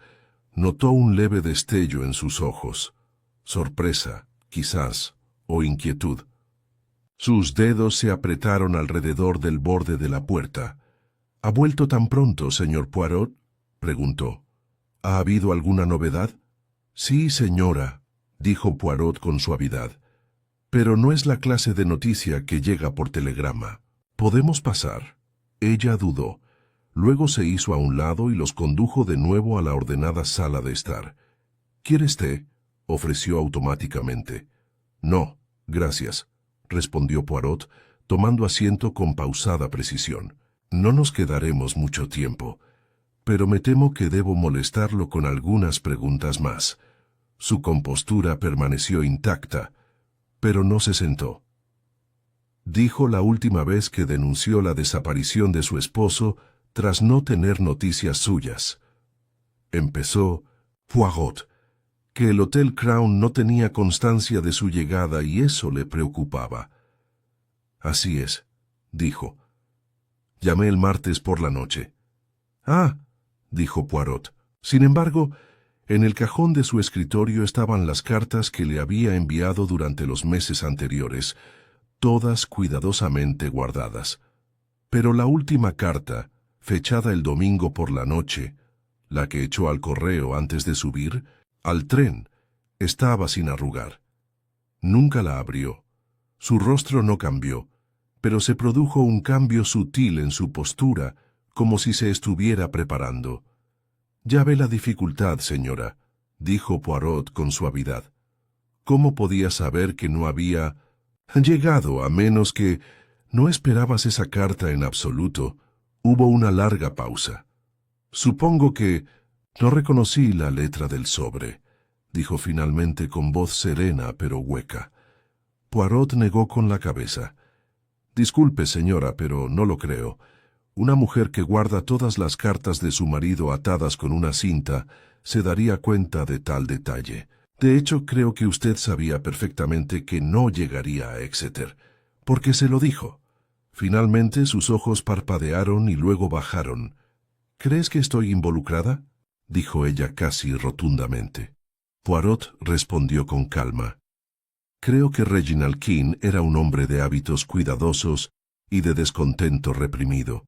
notó un leve destello en sus ojos. Sorpresa, quizás, o inquietud. Sus dedos se apretaron alrededor del borde de la puerta. ¿Ha vuelto tan pronto, señor Poirot?, preguntó. ¿Ha habido alguna novedad? Sí, señora, dijo Poirot con suavidad. Pero no es la clase de noticia que llega por telegrama. ¿Podemos pasar? Ella dudó. Luego se hizo a un lado y los condujo de nuevo a la ordenada sala de estar. ¿Quieres té?, ofreció automáticamente. No, gracias, respondió Poirot, tomando asiento con pausada precisión. No nos quedaremos mucho tiempo, pero me temo que debo molestarlo con algunas preguntas más. Su compostura permaneció intacta, pero no se sentó. Dijo la última vez que denunció la desaparición de su esposo tras no tener noticias suyas. Empezó Poirot, que el Hotel Crown no tenía constancia de su llegada y eso le preocupaba. Así es, dijo. Llamé el martes por la noche. Ah, dijo Poirot. Sin embargo, en el cajón de su escritorio estaban las cartas que le había enviado durante los meses anteriores, todas cuidadosamente guardadas. Pero la última carta, fechada el domingo por la noche, la que echó al correo antes de subir, al tren, estaba sin arrugar. Nunca la abrió. Su rostro no cambió, pero se produjo un cambio sutil en su postura, como si se estuviera preparando. «Ya ve la dificultad, señora», dijo Poirot con suavidad. «¿Cómo podía saber que no había llegado a menos que no esperabas esa carta en absoluto?» Hubo una larga pausa. «Supongo que no reconocí la letra del sobre», dijo finalmente con voz serena pero hueca. Poirot negó con la cabeza. «Disculpe, señora, pero no lo creo. Una mujer que guarda todas las cartas de su marido atadas con una cinta se daría cuenta de tal detalle. De hecho, creo que usted sabía perfectamente que no llegaría a Exeter, porque se lo dijo». Finalmente sus ojos parpadearon y luego bajaron. «¿Crees que estoy involucrada?», dijo ella casi rotundamente. Poirot respondió con calma. «Creo que Reginald King era un hombre de hábitos cuidadosos y de descontento reprimido.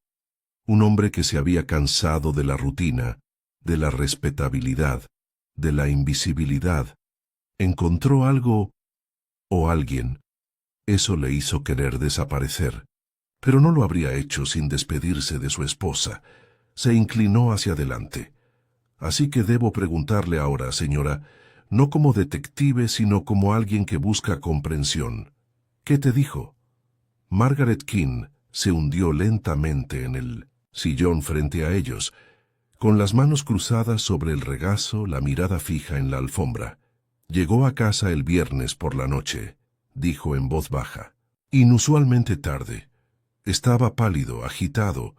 Un hombre que se había cansado de la rutina, de la respetabilidad, de la invisibilidad. Encontró algo o alguien. Eso le hizo querer desaparecer. Pero no lo habría hecho sin despedirse de su esposa. Se inclinó hacia adelante. Así que debo preguntarle ahora, señora, no como detective, sino como alguien que busca comprensión. ¿Qué te dijo?» Margaret King se hundió lentamente en el sillón frente a ellos, con las manos cruzadas sobre el regazo, la mirada fija en la alfombra. «Llegó a casa el viernes por la noche», dijo en voz baja. «Inusualmente tarde. Estaba pálido, agitado.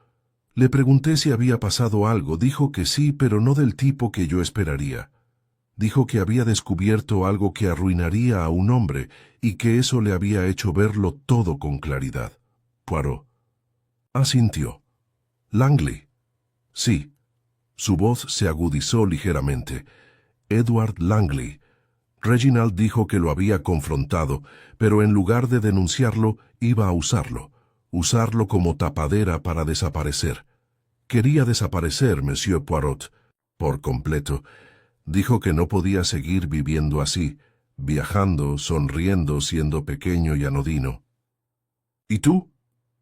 Le pregunté si había pasado algo. Dijo que sí, pero no del tipo que yo esperaría. Dijo que había descubierto algo que arruinaría a un hombre y que eso le había hecho verlo todo con claridad». Poirot asintió. «¿Langley?» «Sí». Su voz se agudizó ligeramente. «Edward Langley. Reginald dijo que lo había confrontado, pero en lugar de denunciarlo, iba a usarlo como tapadera para desaparecer. Quería desaparecer, Monsieur Poirot, por completo. Dijo que no podía seguir viviendo así, viajando, sonriendo, siendo pequeño y anodino». «¿Y tú?»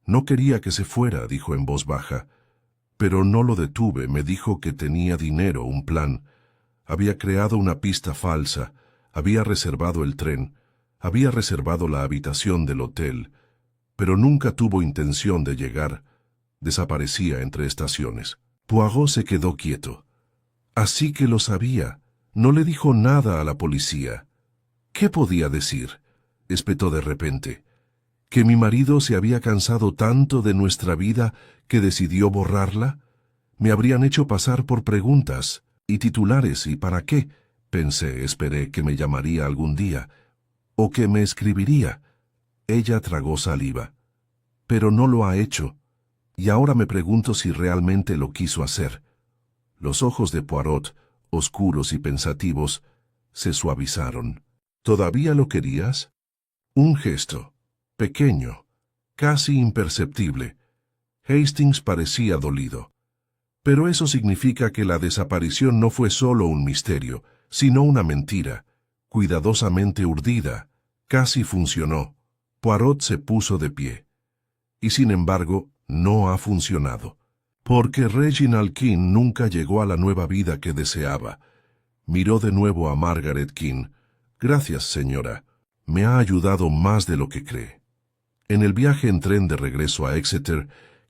«No quería que se fuera», dijo en voz baja. «Pero no lo detuve. Me dijo que tenía dinero, un plan. Había creado una pista falsa, había reservado el tren, había reservado la habitación del hotel, pero nunca tuvo intención de llegar. Desaparecía entre estaciones». Poirot se quedó quieto. «Así que lo sabía. No le dijo nada a la policía». «¿Qué podía decir?», espetó de repente. «¿Que mi marido se había cansado tanto de nuestra vida que decidió borrarla? Me habrían hecho pasar por preguntas y titulares, ¿y para qué?», pensé. Esperé que me llamaría algún día, o que me escribiría. Ella tragó saliva. «Pero no lo ha hecho. Y ahora me pregunto si realmente lo quiso hacer». Los ojos de Poirot, oscuros y pensativos, se suavizaron. «¿Todavía lo querías?» Un gesto, pequeño, casi imperceptible. Hastings parecía dolido. «Pero eso significa que la desaparición no fue solo un misterio, sino una mentira, cuidadosamente urdida. Casi funcionó». Poirot se puso de pie. «Y sin embargo, no ha funcionado. Porque Reginald King nunca llegó a la nueva vida que deseaba». Miró de nuevo a Margaret King. «Gracias, señora. Me ha ayudado más de lo que cree». En el viaje en tren de regreso a Exeter,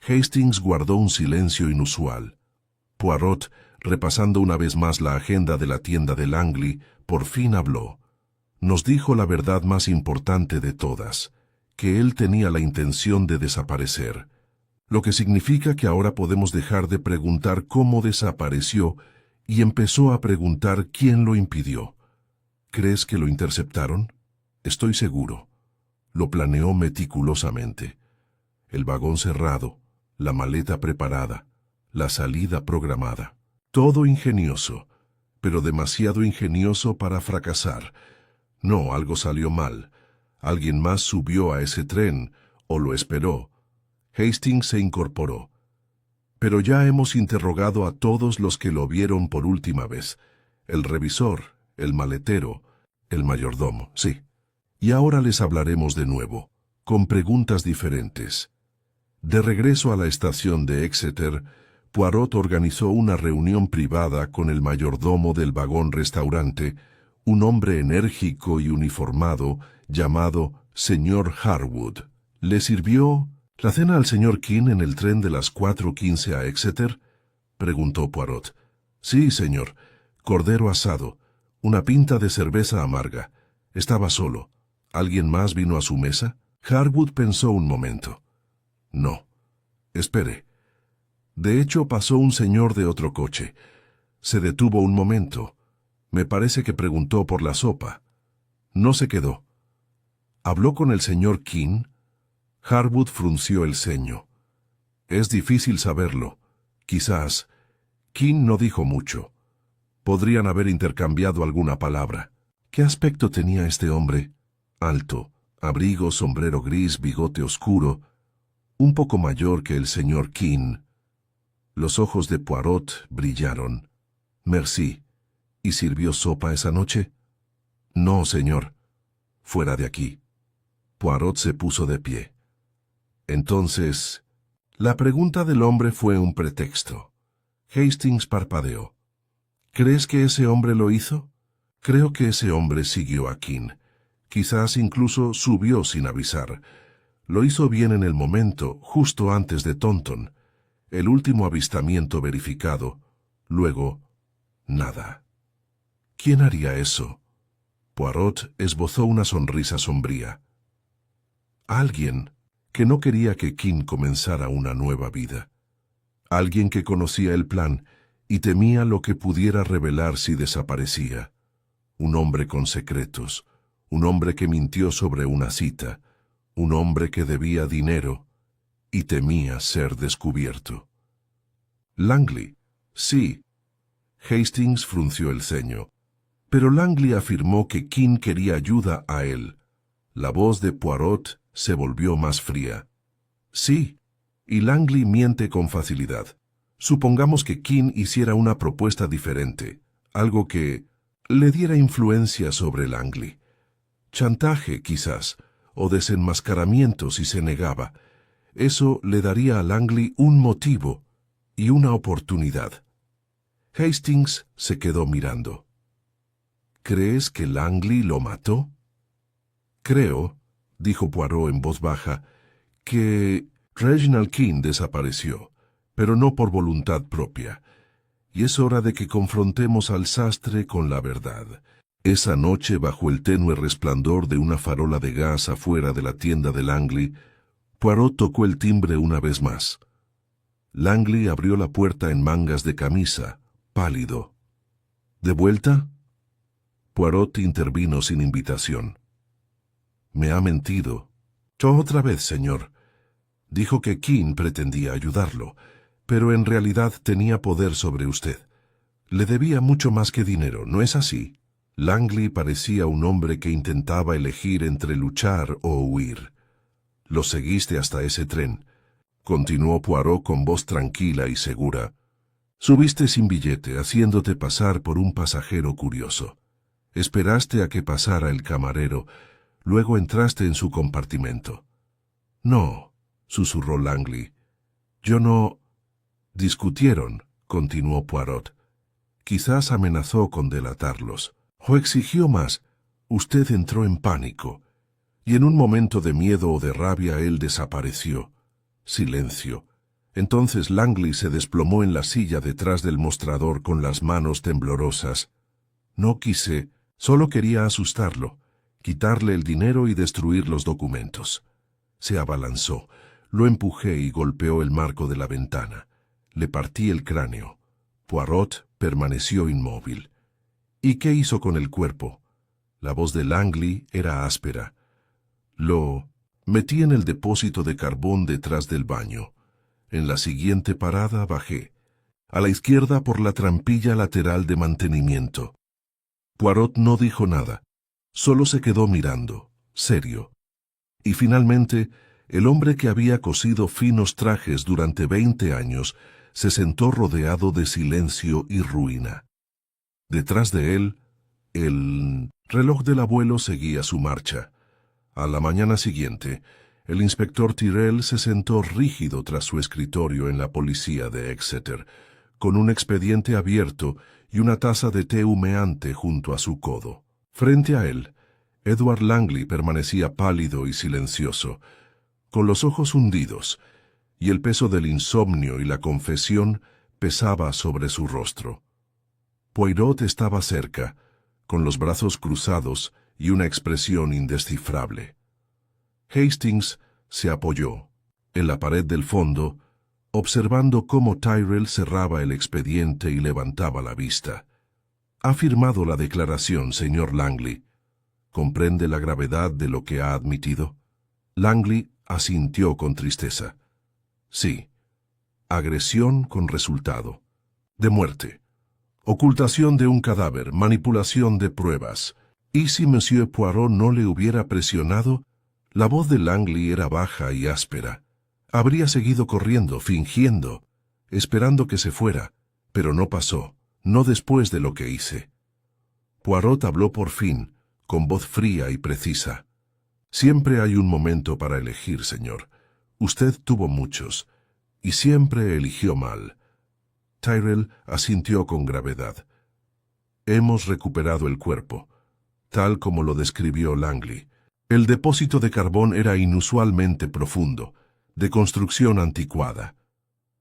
Hastings guardó un silencio inusual. Poirot, repasando una vez más la agenda de la tienda de Langley, por fin habló. Nos dijo la verdad más importante de todas, que él tenía la intención de desaparecer, lo que significa que ahora podemos dejar de preguntar cómo desapareció y empezó a preguntar quién lo impidió. ¿Crees que lo interceptaron? Estoy seguro. Lo planeó meticulosamente. El vagón cerrado, la maleta preparada, la salida programada. Todo ingenioso, pero demasiado ingenioso para fracasar. No, algo salió mal. Alguien más subió a ese tren, o lo esperó. Hastings se incorporó. Pero ya hemos interrogado a todos los que lo vieron por última vez. El revisor, el maletero, el mayordomo, sí. Y ahora les hablaremos de nuevo, con preguntas diferentes. De regreso a la estación de Exeter, Poirot organizó una reunión privada con el mayordomo del vagón-restaurante, un hombre enérgico y uniformado llamado Señor Harwood. ¿Le sirvió la cena al señor King en el tren de las 4:15 a Exeter?, preguntó Poirot. Sí, señor. Cordero asado, una pinta de cerveza amarga. Estaba solo. ¿Alguien más vino a su mesa? Harwood pensó un momento. No. Espere. De hecho, pasó un señor de otro coche. Se detuvo un momento. Me parece que preguntó por la sopa. No se quedó. ¿Habló con el señor King? Harwood frunció el ceño. Es difícil saberlo. Quizás. King no dijo mucho. Podrían haber intercambiado alguna palabra. ¿Qué aspecto tenía este hombre? Alto, abrigo, sombrero gris, bigote oscuro, un poco mayor que el señor King. Los ojos de Poirot brillaron. Merci. ¿Y sirvió sopa esa noche? No, señor. Fuera de aquí. Poirot se puso de pie. Entonces, la pregunta del hombre fue un pretexto. Hastings parpadeó. ¿Crees que ese hombre lo hizo? Creo que ese hombre siguió a King. Quizás incluso subió sin avisar. Lo hizo bien en el momento, justo antes de Taunton. El último avistamiento verificado. Luego, nada. ¿Quién haría eso? Poirot esbozó una sonrisa sombría. Alguien que no quería que King comenzara una nueva vida. Alguien que conocía el plan y temía lo que pudiera revelar si desaparecía. Un hombre con secretos, un hombre que mintió sobre una cita, un hombre que debía dinero y temía ser descubierto. Langley, sí. Hastings frunció el ceño. Pero Langley afirmó que King quería ayuda a él. La voz de Poirot se volvió más fría. Sí, y Langley miente con facilidad. Supongamos que King hiciera una propuesta diferente, algo que le diera influencia sobre Langley. Chantaje, quizás, o desenmascaramiento si se negaba. Eso le daría a Langley un motivo y una oportunidad. Hastings se quedó mirando. ¿Crees que Langley lo mató? Creo, dijo Poirot en voz baja, que Reginald King desapareció, pero no por voluntad propia. Y es hora de que confrontemos al sastre con la verdad. Esa noche, bajo el tenue resplandor de una farola de gas afuera de la tienda de Langley, Poirot tocó el timbre una vez más. Langley abrió la puerta en mangas de camisa, pálido. ¿De vuelta? Poirot intervino sin invitación. Me ha mentido. Yo otra vez, señor. Dijo que King pretendía ayudarlo, pero en realidad tenía poder sobre usted. Le debía mucho más que dinero, ¿no es así? Langley parecía un hombre que intentaba elegir entre luchar o huir. Lo seguiste hasta ese tren, continuó Poirot con voz tranquila y segura. Subiste sin billete, haciéndote pasar por un pasajero curioso. Esperaste a que pasara el camarero, luego entraste en su compartimento. No, susurró Langley. Yo no... Discutieron, continuó Poirot. Quizás amenazó con delatarlos. O exigió más. Usted entró en pánico. Y en un momento de miedo o de rabia él desapareció. Silencio. Entonces Langley se desplomó en la silla detrás del mostrador con las manos temblorosas. No quise, solo quería asustarlo, quitarle el dinero y destruir los documentos. Se abalanzó, lo empujé y golpeó el marco de la ventana. Le partí el cráneo. Poirot permaneció inmóvil. ¿Y qué hizo con el cuerpo? La voz de Langley era áspera. Lo metí en el depósito de carbón detrás del baño. En la siguiente parada bajé. A la izquierda por la trampilla lateral de mantenimiento. Poirot no dijo nada. Solo se quedó mirando, serio. Y finalmente, el hombre que había cosido finos trajes durante 20 años se sentó rodeado de silencio y ruina. Detrás de él, el reloj del abuelo seguía su marcha. A la mañana siguiente, el inspector Tyrrell se sentó rígido tras su escritorio en la policía de Exeter, con un expediente abierto y una taza de té humeante junto a su codo. Frente a él, Edward Langley permanecía pálido y silencioso, con los ojos hundidos, y el peso del insomnio y la confesión pesaba sobre su rostro. Poirot estaba cerca, con los brazos cruzados y una expresión indescifrable. Hastings se apoyó, en la pared del fondo, observando cómo Tyrrell cerraba el expediente y levantaba la vista. «Ha firmado la declaración, señor Langley. ¿Comprende la gravedad de lo que ha admitido?» Langley asintió con tristeza. «Sí. Agresión con resultado. De muerte. Ocultación de un cadáver, manipulación de pruebas. ¿Y si Monsieur Poirot no le hubiera presionado?» La voz de Langley era baja y áspera. Habría seguido corriendo, fingiendo, esperando que se fuera, pero no pasó, no después de lo que hice. Poirot habló por fin, con voz fría y precisa. «Siempre hay un momento para elegir, señor. Usted tuvo muchos, y siempre eligió mal». Tyrrell asintió con gravedad. «Hemos recuperado el cuerpo, tal como lo describió Langley. El depósito de carbón era inusualmente profundo, de construcción anticuada.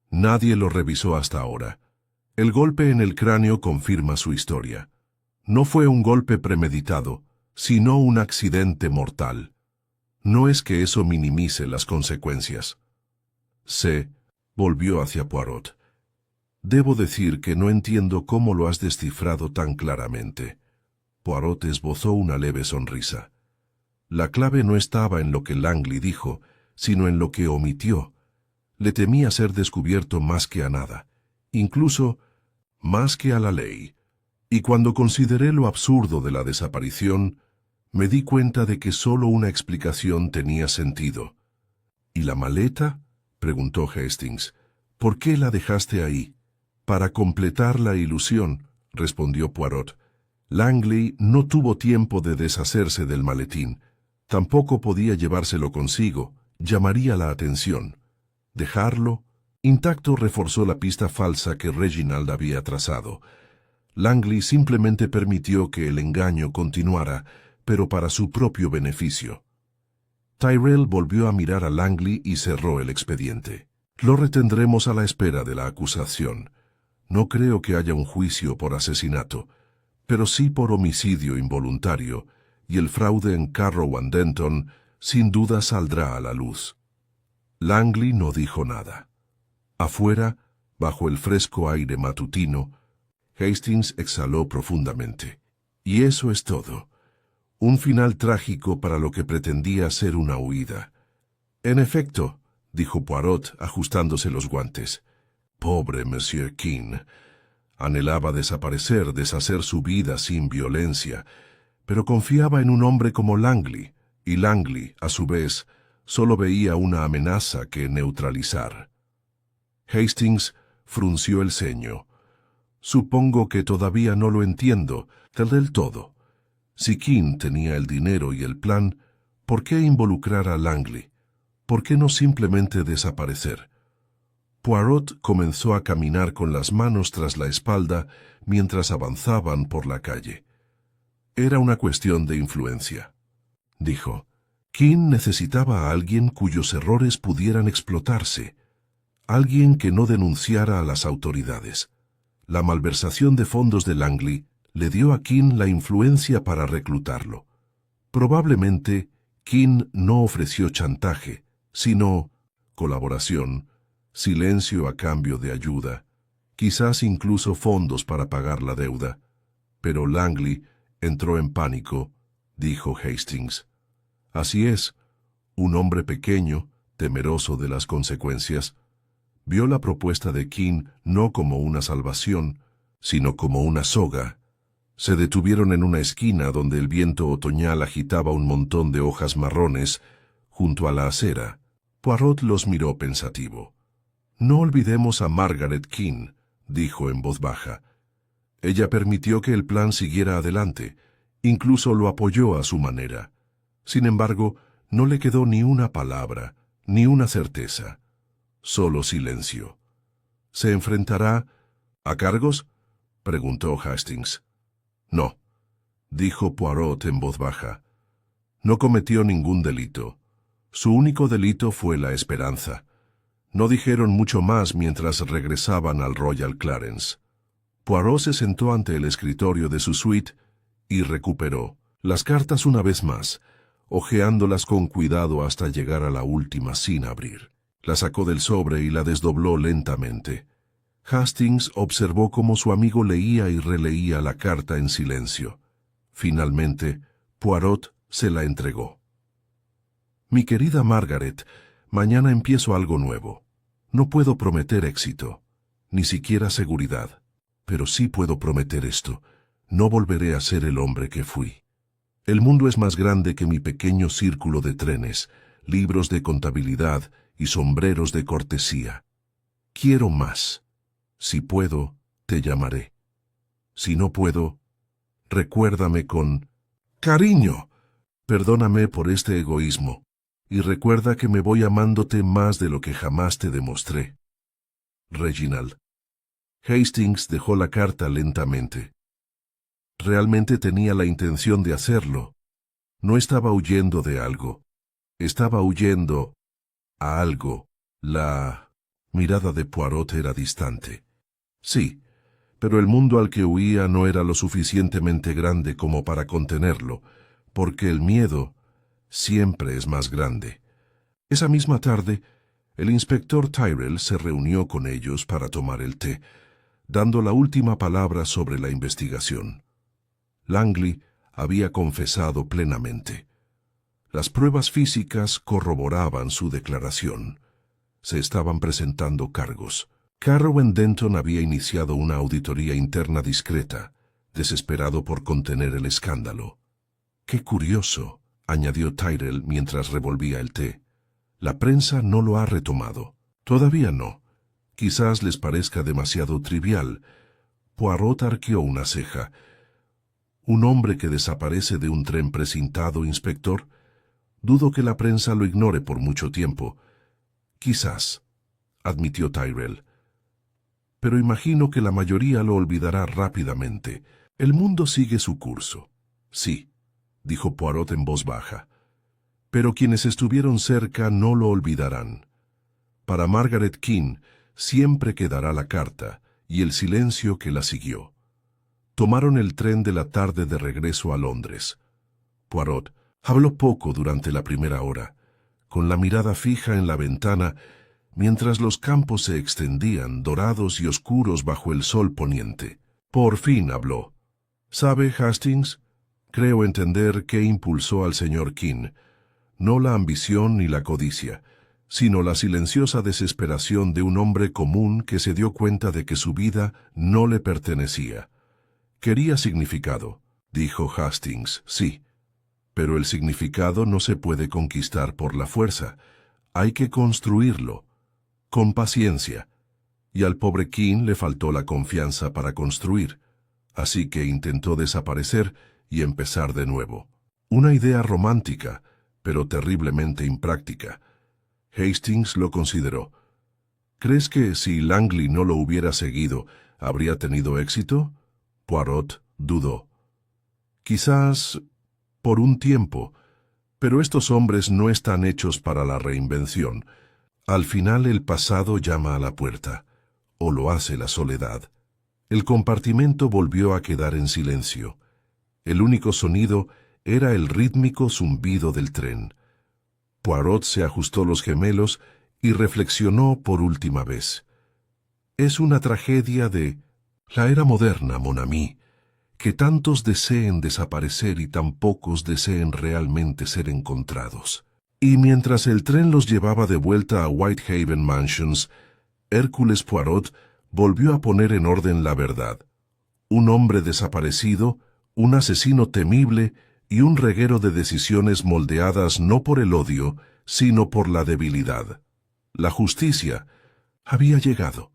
Nadie lo revisó hasta ahora. El golpe en el cráneo confirma su historia. No fue un golpe premeditado, sino un accidente mortal. No es que eso minimice las consecuencias». Se volvió hacia Poirot. «Debo decir que no entiendo cómo lo has descifrado tan claramente». Poirot esbozó una leve sonrisa. La clave no estaba en lo que Langley dijo, sino en lo que omitió. Le temía ser descubierto más que a nada, incluso más que a la ley. Y cuando consideré lo absurdo de la desaparición, me di cuenta de que solo una explicación tenía sentido. «¿Y la maleta?», preguntó Hastings. «¿Por qué la dejaste ahí?» «Para completar la ilusión», respondió Poirot. «Langley no tuvo tiempo de deshacerse del maletín. Tampoco podía llevárselo consigo, llamaría la atención. Dejarlo intacto reforzó la pista falsa que Reginald había trazado. Langley simplemente permitió que el engaño continuara, pero para su propio beneficio». Tyrrell volvió a mirar a Langley y cerró el expediente. «Lo retendremos a la espera de la acusación. No creo que haya un juicio por asesinato, pero sí por homicidio involuntario, y el fraude en Carrow and Denton sin duda saldrá a la luz». Langley no dijo nada. Afuera, bajo el fresco aire matutino, Hastings exhaló profundamente. «Y eso es todo. Un final trágico para lo que pretendía ser una huida». «En efecto», dijo Poirot ajustándose los guantes. «Pobre Monsieur Keene. Anhelaba desaparecer, deshacer su vida sin violencia, pero confiaba en un hombre como Langley, y Langley, a su vez, solo veía una amenaza que neutralizar». Hastings frunció el ceño. «Supongo que todavía no lo entiendo del todo. Si Keene tenía el dinero y el plan, ¿por qué involucrar a Langley? ¿Por qué no simplemente desaparecer?» Poirot comenzó a caminar con las manos tras la espalda mientras avanzaban por la calle. «Era una cuestión de influencia», dijo. «Keene necesitaba a alguien cuyos errores pudieran explotarse, alguien que no denunciara a las autoridades. La malversación de fondos de Langley le dio a Keane la influencia para reclutarlo. Probablemente, Keane no ofreció chantaje, sino colaboración, silencio a cambio de ayuda, quizás incluso fondos para pagar la deuda. Pero Langley entró en pánico, dijo Hastings. Así es, un hombre pequeño, temeroso de las consecuencias, vio la propuesta de Keane no como una salvación, sino como una soga. Se detuvieron en una esquina donde el viento otoñal agitaba un montón de hojas marrones junto a la acera. Poirot los miró pensativo. «No olvidemos a Margaret Keane», dijo en voz baja. «Ella permitió que el plan siguiera adelante, incluso lo apoyó a su manera. Sin embargo, no le quedó ni una palabra, ni una certeza. Solo silencio. ¿Se enfrentará a cargos?», preguntó Hastings. «No», dijo Poirot en voz baja. «No cometió ningún delito. Su único delito fue la esperanza». No dijeron mucho más mientras regresaban al Royal Clarence. Poirot se sentó ante el escritorio de su suite y recuperó las cartas una vez más, hojeándolas con cuidado hasta llegar a la última sin abrir. La sacó del sobre y la desdobló lentamente. Hastings observó cómo su amigo leía y releía la carta en silencio. Finalmente, Poirot se la entregó. «Mi querida Margaret, mañana empiezo algo nuevo. No puedo prometer éxito, ni siquiera seguridad, pero sí puedo prometer esto: no volveré a ser el hombre que fui. El mundo es más grande que mi pequeño círculo de trenes, libros de contabilidad y sombreros de cortesía. Quiero más. Si puedo, te llamaré. Si no puedo, recuérdame con cariño. Perdóname por este egoísmo, y recuerda que me voy amándote más de lo que jamás te demostré. Reginald». Hastings dejó la carta lentamente. Realmente tenía la intención de hacerlo. No estaba huyendo de algo. Estaba huyendo a algo. La mirada de Poirot era distante. Sí, pero el mundo al que huía no era lo suficientemente grande como para contenerlo, porque el miedo siempre es más grande. Esa misma tarde, el inspector Tyrrell se reunió con ellos para tomar el té, dando la última palabra sobre la investigación. Langley había confesado plenamente. Las pruebas físicas corroboraban su declaración. Se estaban presentando cargos. Carrowen Denton había iniciado una auditoría interna discreta, desesperado por contener el escándalo. «Qué curioso», añadió Tyrrell mientras revolvía el té. «La prensa no lo ha retomado». «Todavía no. Quizás les parezca demasiado trivial». Poirot arqueó una ceja. «¿Un hombre que desaparece de un tren precintado, inspector? Dudo que la prensa lo ignore por mucho tiempo». «Quizás», admitió Tyrrell. «Pero imagino que la mayoría lo olvidará rápidamente. El mundo sigue su curso». «Sí», dijo Poirot en voz baja. «Pero quienes estuvieron cerca no lo olvidarán. Para Margaret Keane siempre quedará la carta y el silencio que la siguió». Tomaron el tren de la tarde de regreso a Londres. Poirot habló poco durante la primera hora, con la mirada fija en la ventana, mientras los campos se extendían dorados y oscuros bajo el sol poniente. Por fin habló. «¿Sabe, Hastings? Creo entender qué impulsó al señor Keane. No la ambición ni la codicia, sino la silenciosa desesperación de un hombre común que se dio cuenta de que su vida no le pertenecía. Quería significado», dijo Hastings. «Sí, pero el significado no se puede conquistar por la fuerza. Hay que construirlo, con paciencia. Y al pobre Keane le faltó la confianza para construir, así que intentó desaparecer y empezar de nuevo. Una idea romántica, pero terriblemente impráctica». Hastings lo consideró. «¿Crees que si Langley no lo hubiera seguido, habría tenido éxito?» Poirot dudó. «Quizás por un tiempo, pero estos hombres no están hechos para la reinvención. Al final el pasado llama a la puerta, o lo hace la soledad. El compartimento volvió a quedar en silencio. El único sonido era el rítmico zumbido del tren. Poirot se ajustó los gemelos y reflexionó por última vez. Es una tragedia de la era moderna, mon ami, que tantos deseen desaparecer y tan pocos deseen realmente ser encontrados. Y mientras el tren los llevaba de vuelta a Whitehaven Mansions, Hércules Poirot volvió a poner en orden la verdad. Un hombre desaparecido, un asesino temible y un reguero de decisiones moldeadas no por el odio, sino por la debilidad. La justicia había llegado,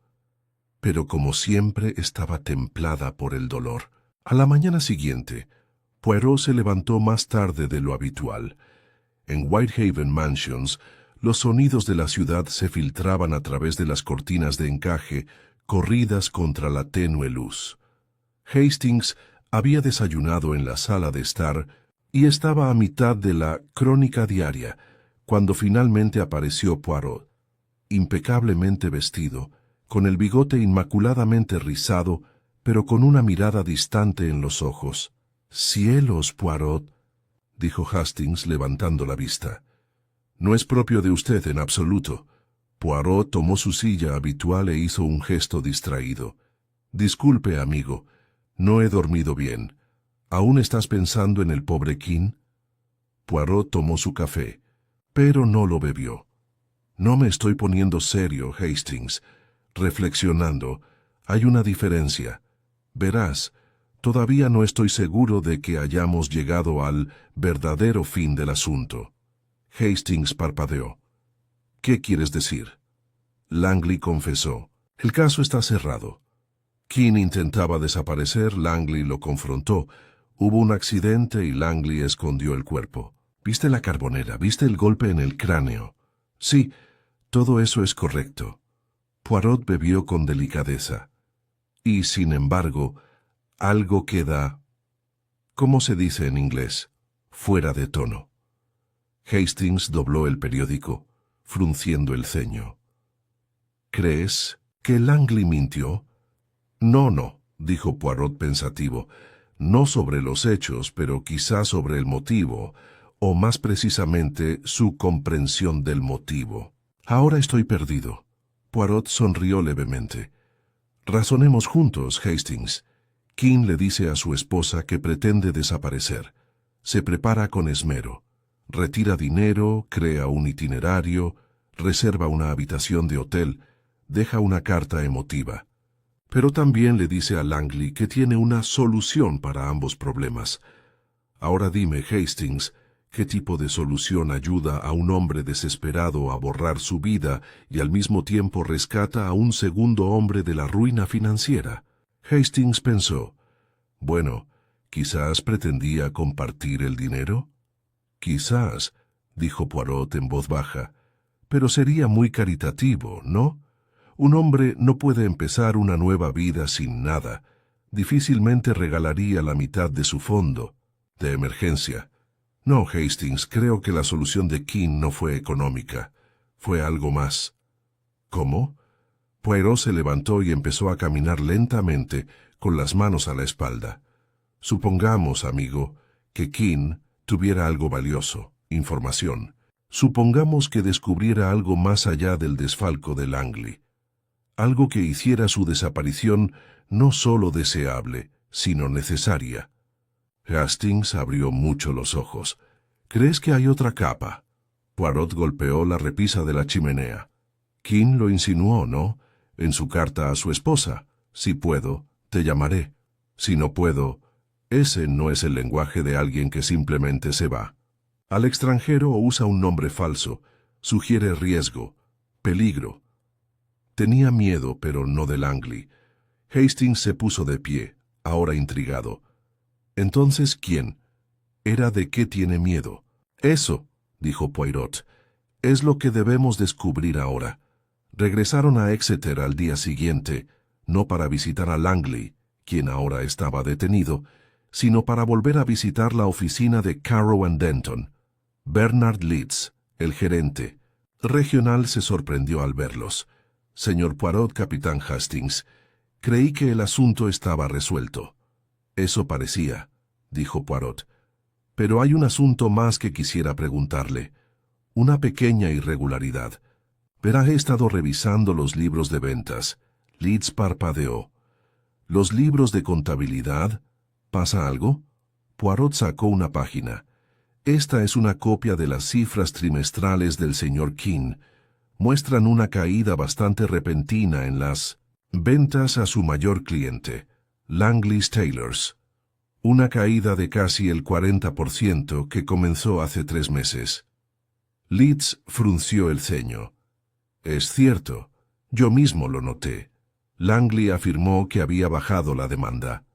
pero como siempre estaba templada por el dolor. A la mañana siguiente, Poirot se levantó más tarde de lo habitual. En Whitehaven Mansions, los sonidos de la ciudad se filtraban a través de las cortinas de encaje, corridas contra la tenue luz. Hastings había desayunado en la sala de estar y estaba a mitad de la crónica diaria, cuando finalmente apareció Poirot, impecablemente vestido, con el bigote inmaculadamente rizado, pero con una mirada distante en los ojos. «Cielos, Poirot», dijo Hastings levantando la vista. «No es propio de usted en absoluto». Poirot tomó su silla habitual e hizo un gesto distraído. «Disculpe, amigo, no he dormido bien. ¿Aún estás pensando en el pobre Keane?» Poirot tomó su café, pero no lo bebió. «No me estoy poniendo serio, Hastings. Reflexionando, hay una diferencia. Verás, todavía no estoy seguro de que hayamos llegado al verdadero fin del asunto». Hastings parpadeó. «¿Qué quieres decir?» Langley confesó. «El caso está cerrado. Keane intentaba desaparecer, Langley lo confrontó. Hubo un accidente y Langley escondió el cuerpo. ¿Viste la carbonera? ¿Viste el golpe en el cráneo?» «Sí, todo eso es correcto». Poirot bebió con delicadeza. «Y, sin embargo, algo queda, ¿cómo se dice en inglés?, fuera de tono». Hastings dobló el periódico, frunciendo el ceño. «¿Crees que Langley mintió?» No, dijo Poirot pensativo. «No sobre los hechos, pero quizá sobre el motivo, o más precisamente su comprensión del motivo». «Ahora estoy perdido». Poirot sonrió levemente. «Razonemos juntos, Hastings. Keane le dice a su esposa que pretende desaparecer. Se prepara con esmero. Retira dinero, crea un itinerario, reserva una habitación de hotel, deja una carta emotiva. Pero también le dice a Langley que tiene una solución para ambos problemas. Ahora dime, Hastings, ¿qué tipo de solución ayuda a un hombre desesperado a borrar su vida y al mismo tiempo rescata a un segundo hombre de la ruina financiera?» Hastings pensó. «Bueno, quizás pretendía compartir el dinero». «Quizás», dijo Poirot en voz baja, «pero sería muy caritativo, ¿no? Un hombre no puede empezar una nueva vida sin nada. Difícilmente regalaría la mitad de su fondo de emergencia. No, Hastings, creo que la solución de Keane no fue económica. Fue algo más». «¿Cómo?» Poirot se levantó y empezó a caminar lentamente, con las manos a la espalda. «Supongamos, amigo, que Keane tuviera algo valioso, información. Supongamos que descubriera algo más allá del desfalco de Langley. Algo que hiciera su desaparición no solo deseable, sino necesaria». Hastings abrió mucho los ojos. «¿Crees que hay otra capa?» Poirot golpeó la repisa de la chimenea. «Keane lo insinuó, ¿no? En su carta a su esposa. Si puedo, te llamaré. Si no puedo, ese no es el lenguaje de alguien que simplemente se va. Al extranjero usa un nombre falso, sugiere riesgo, peligro». Tenía miedo, pero no de Langley. Hastings se puso de pie, ahora intrigado. «Entonces, ¿quién? ¿Era de qué tiene miedo?» «Eso», dijo Poirot, «es lo que debemos descubrir ahora». Regresaron a Exeter al día siguiente, no para visitar a Langley, quien ahora estaba detenido, sino para volver a visitar la oficina de Carrow and Denton. Bernard Leeds, el gerente, regional se sorprendió al verlos. Señor Poirot, capitán Hastings, creí que el asunto estaba resuelto. Eso parecía, dijo Poirot. Pero hay un asunto más que quisiera preguntarle. Una pequeña irregularidad. Verá, he estado revisando los libros de ventas. Leeds parpadeó. ¿Los libros de contabilidad? ¿Pasa algo? Poirot sacó una página. Esta es una copia de las cifras trimestrales del señor King. Muestran una caída bastante repentina en las ventas a su mayor cliente, Langley's Tailors. Una caída de casi el 40% que comenzó hace 3 meses. Leeds frunció el ceño. Es cierto, yo mismo lo noté. Langley afirmó que había bajado la demanda.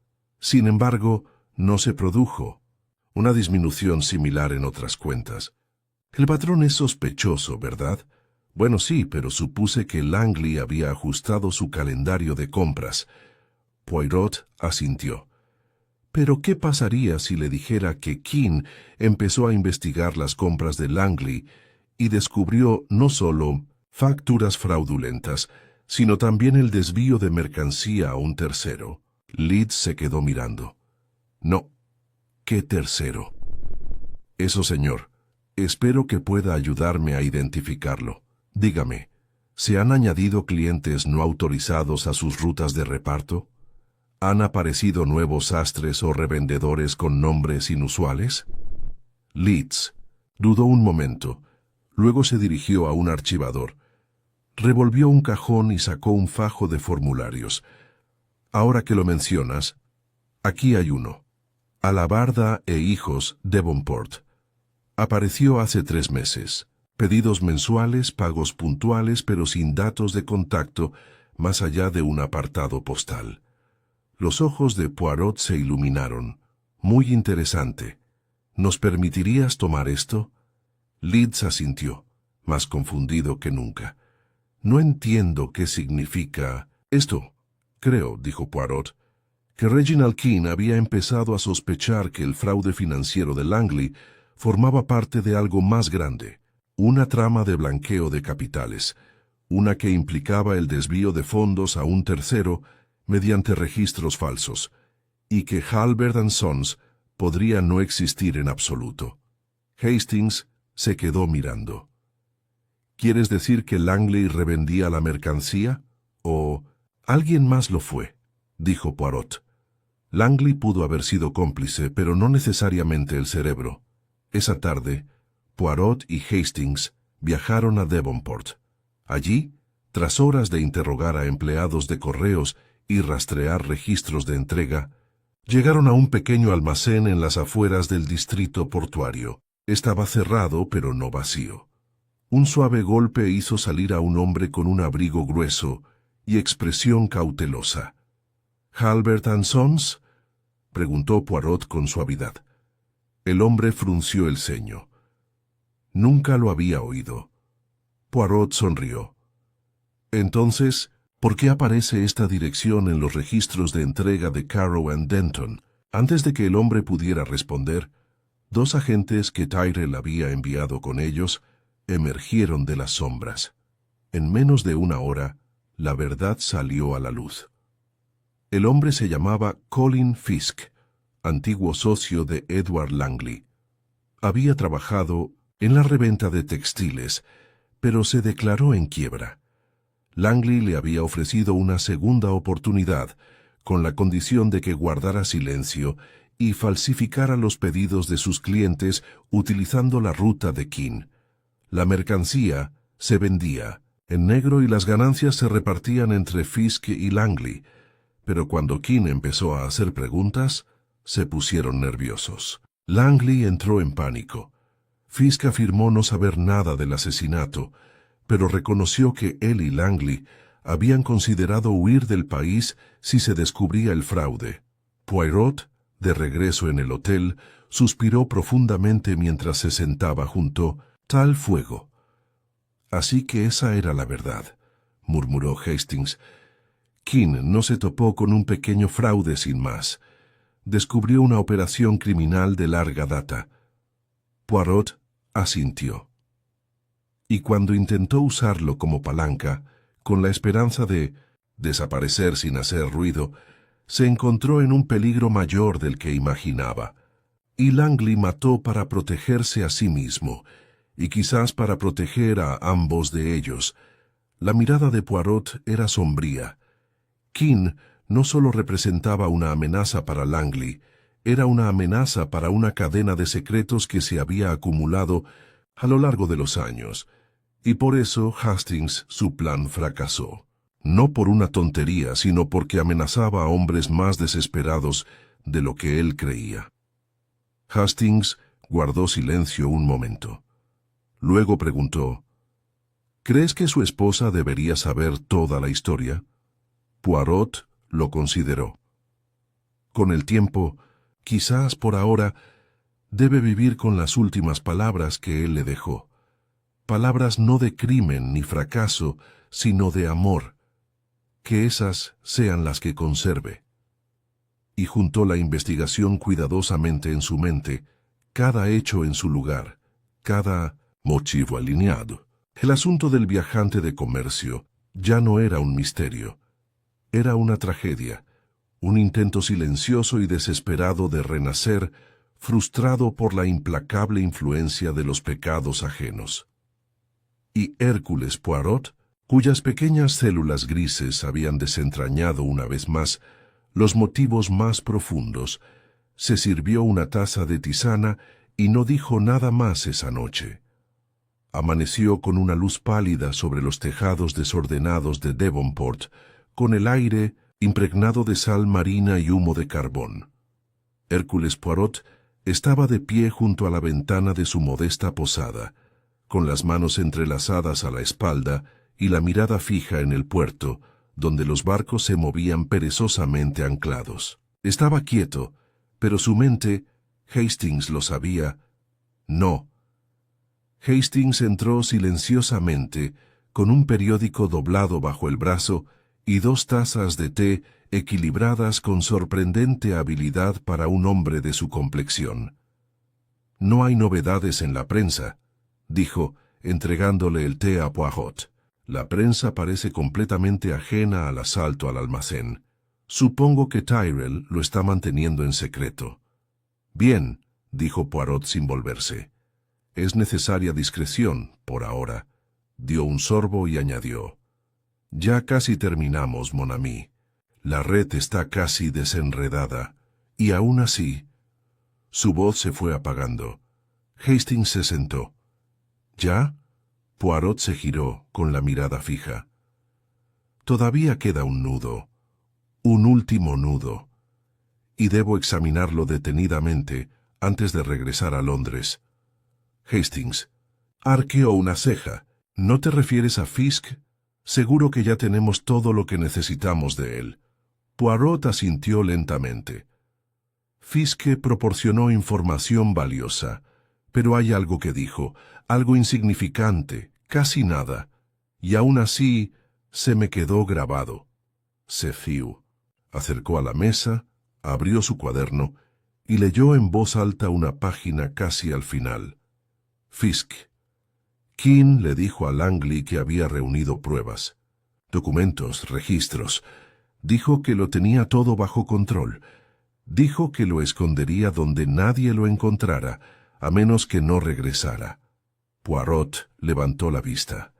Sin embargo, no se produjo una disminución similar en otras cuentas. El patrón es sospechoso, ¿verdad? Bueno, sí, pero supuse que Langley había ajustado su calendario de compras. Poirot asintió. Pero ¿qué pasaría si le dijera que King empezó a investigar las compras de Langley y descubrió no solo facturas fraudulentas, sino también el desvío de mercancía a un tercero? Leeds se quedó mirando. No. ¿Qué tercero? Eso, señor. Espero que pueda ayudarme a identificarlo. Dígame, ¿se han añadido clientes no autorizados a sus rutas de reparto? ¿Han aparecido nuevos sastres o revendedores con nombres inusuales? Leeds dudó un momento. Luego se dirigió a un archivador. Revolvió un cajón y sacó un fajo de formularios. Ahora que lo mencionas, aquí hay uno. Alabarda e Hijos, Devonport. Apareció hace 3 meses. Pedidos mensuales, pagos puntuales, pero sin datos de contacto más allá de un apartado postal. Los ojos de Poirot se iluminaron. Muy interesante. ¿Nos permitirías tomar esto? Leeds asintió, más confundido que nunca. No entiendo qué significa esto. Creo, dijo Poirot, que Reginald King había empezado a sospechar que el fraude financiero de Langley formaba parte de algo más grande, una trama de blanqueo de capitales, una que implicaba el desvío de fondos a un tercero mediante registros falsos, y que Halbert & Sons podría no existir en absoluto. Hastings se quedó mirando. ¿Quieres decir que Langley revendía la mercancía? ¿O alguien más lo fue?, dijo Poirot. Langley pudo haber sido cómplice, pero no necesariamente el cerebro. Esa tarde, Poirot y Hastings viajaron a Devonport. Allí, tras horas de interrogar a empleados de correos y rastrear registros de entrega, llegaron a un pequeño almacén en las afueras del distrito portuario. Estaba cerrado, pero no vacío. Un suave golpe hizo salir a un hombre con un abrigo grueso y expresión cautelosa. —¿Halbert & Sons? —preguntó Poirot con suavidad. El hombre frunció el ceño. Nunca lo había oído. Poirot sonrió. Entonces, ¿por qué aparece esta dirección en los registros de entrega de Carrow & Denton? Antes de que el hombre pudiera responder, 2 agentes que Tyrrell había enviado con ellos emergieron de las sombras. En menos de 1 hora, la verdad salió a la luz. El hombre se llamaba Colin Fisk, antiguo socio de Edward Langley. Había trabajado en la reventa de textiles, pero se declaró en quiebra. Langley le había ofrecido una segunda oportunidad, con la condición de que guardara silencio y falsificara los pedidos de sus clientes utilizando la ruta de King. La mercancía se vendía en negro y las ganancias se repartían entre Fisk y Langley, pero cuando King empezó a hacer preguntas, se pusieron nerviosos. Langley entró en pánico. Fisk afirmó no saber nada del asesinato, pero reconoció que él y Langley habían considerado huir del país si se descubría el fraude. Poirot, de regreso en el hotel, suspiró profundamente mientras se sentaba junto al fuego. Así que esa era la verdad, murmuró Hastings. King no se topó con un pequeño fraude sin más. Descubrió una operación criminal de larga data. Poirot asintió. y cuando intentó usarlo como palanca, con la esperanza de desaparecer sin hacer ruido, se encontró en un peligro mayor del que imaginaba. Y Langley mató para protegerse a sí mismo, y quizás para proteger a ambos de ellos. La mirada de Poirot era sombría. Keene no solo representaba una amenaza para Langley, era una amenaza para una cadena de secretos que se había acumulado a lo largo de los años, y por eso Hastings, su plan fracasó. No por una tontería, sino porque amenazaba a hombres más desesperados de lo que él creía. Hastings guardó silencio un momento. Luego preguntó, ¿crees que su esposa debería saber toda la historia? Poirot lo consideró. Con el tiempo, quizás por ahora, debe vivir con las últimas palabras que él le dejó. Palabras no de crimen ni fracaso, sino de amor. Que esas sean las que conserve. Y juntó la investigación cuidadosamente en su mente, cada hecho en su lugar, cada motivo alineado. El asunto del viajante de comercio ya no era un misterio. Era una tragedia, un intento silencioso y desesperado de renacer, frustrado por la implacable influencia de los pecados ajenos. Y Hércules Poirot, cuyas pequeñas células grises habían desentrañado una vez más los motivos más profundos, se sirvió una taza de tisana y no dijo nada más esa noche. Amaneció con una luz pálida sobre los tejados desordenados de Devonport, con el aire impregnado de sal marina y humo de carbón. Hércules Poirot estaba de pie junto a la ventana de su modesta posada, con las manos entrelazadas a la espalda y la mirada fija en el puerto, donde los barcos se movían perezosamente anclados. Estaba quieto, pero su mente, Hastings lo sabía, no. Hastings entró silenciosamente, con un periódico doblado bajo el brazo y 2 tazas de té equilibradas con sorprendente habilidad para un hombre de su complexión. «No hay novedades en la prensa», dijo, entregándole el té a Poirot. «La prensa parece completamente ajena al asalto al almacén. Supongo que Tyrrell lo está manteniendo en secreto». «Bien», dijo Poirot sin volverse. «Es necesaria discreción, por ahora». Dio un sorbo y añadió, «Ya casi terminamos, mon ami. La red está casi desenredada, y aún así...» Su voz se fue apagando. Hastings se sentó. «¿Ya?» Poirot se giró, con la mirada fija. «Todavía queda un nudo, un último nudo, y debo examinarlo detenidamente antes de regresar a Londres». Hastings arqueó una ceja. «¿No te refieres a Fisk? Seguro que ya tenemos todo lo que necesitamos de él». Poirot asintió lentamente. «Fisk proporcionó información valiosa, pero hay algo que dijo, algo insignificante, casi nada, y aún así se me quedó grabado». Cefiu acercó a la mesa, abrió su cuaderno y leyó en voz alta una página casi al final. Fisk. Keene le dijo a Langley que había reunido pruebas, documentos, registros. Dijo que lo tenía todo bajo control. Dijo que lo escondería donde nadie lo encontrara, a menos que no regresara. Poirot levantó la vista.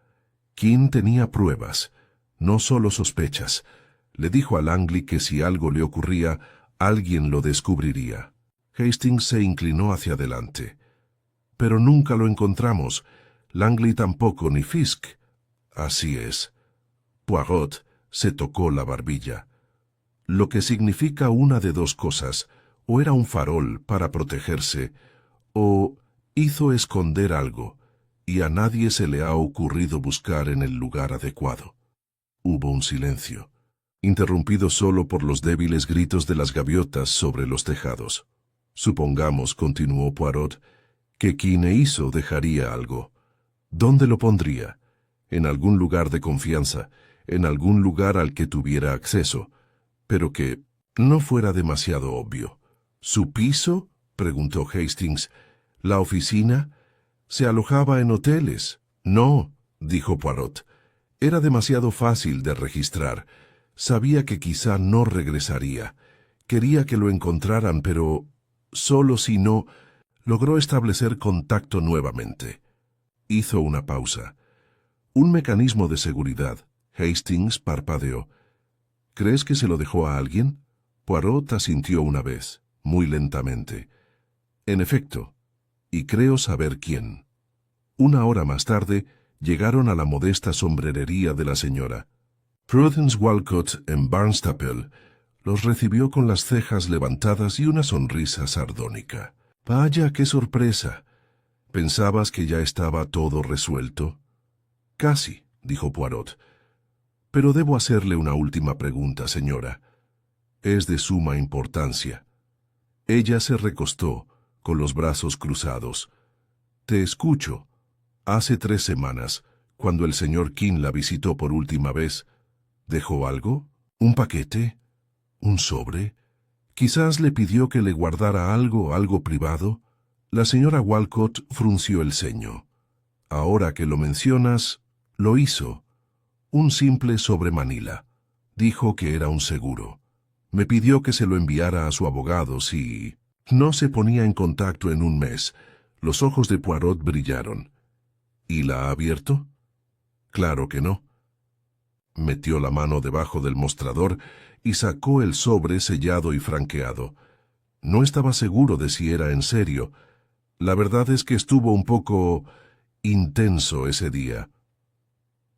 Keene tenía pruebas, no solo sospechas. Le dijo a Langley que si algo le ocurría, alguien lo descubriría. Hastings se inclinó hacia adelante. «Pero nunca lo encontramos. Langley tampoco, ni Fisk». «Así es». Poirot se tocó la barbilla. «Lo que significa una de dos cosas. O era un farol para protegerse, o hizo esconder algo, y a nadie se le ha ocurrido buscar en el lugar adecuado». Hubo un silencio, interrumpido solo por los débiles gritos de las gaviotas sobre los tejados. «Supongamos», continuó Poirot, «que Keene hizo dejaría algo. ¿Dónde lo pondría? En algún lugar de confianza, en algún lugar al que tuviera acceso, pero que no fuera demasiado obvio». «¿Su piso?», preguntó Hastings. «¿La oficina? Se alojaba en hoteles. No, dijo Poirot. Era demasiado fácil de registrar. Sabía que quizá no regresaría. Quería que lo encontraran, pero solo si no, logró establecer contacto nuevamente. Hizo una pausa. Un mecanismo de seguridad. Hastings parpadeó. ¿Crees que se lo dejó a alguien? Poirot asintió una vez, muy lentamente. En efecto, y creo saber quién. Una hora más tarde, llegaron a la modesta sombrerería de la señora. Prudence Walcott, en Barnstaple, los recibió con las cejas levantadas y una sonrisa sardónica. «Vaya, qué sorpresa. ¿Pensabas que ya estaba todo resuelto?» «Casi», dijo Poirot. «Pero debo hacerle una última pregunta, señora. Es de suma importancia». Ella se recostó, con los brazos cruzados. «Te escucho. Hace 3 semanas, cuando el señor King la visitó por última vez, ¿dejó algo? ¿Un paquete? ¿Un sobre? Quizás le pidió que le guardara algo privado». La señora Walcott frunció el ceño. «Ahora que lo mencionas, lo hizo. Un simple sobre Manila. Dijo que era un seguro. Me pidió que se lo enviara a su abogado si no se ponía en contacto en un mes». Los ojos de Poirot brillaron. «¿Y la ha abierto?» «Claro que no». Metió la mano debajo del mostrador y sacó el sobre sellado y franqueado. No estaba seguro de si era en serio. La verdad es que estuvo un poco intenso ese día.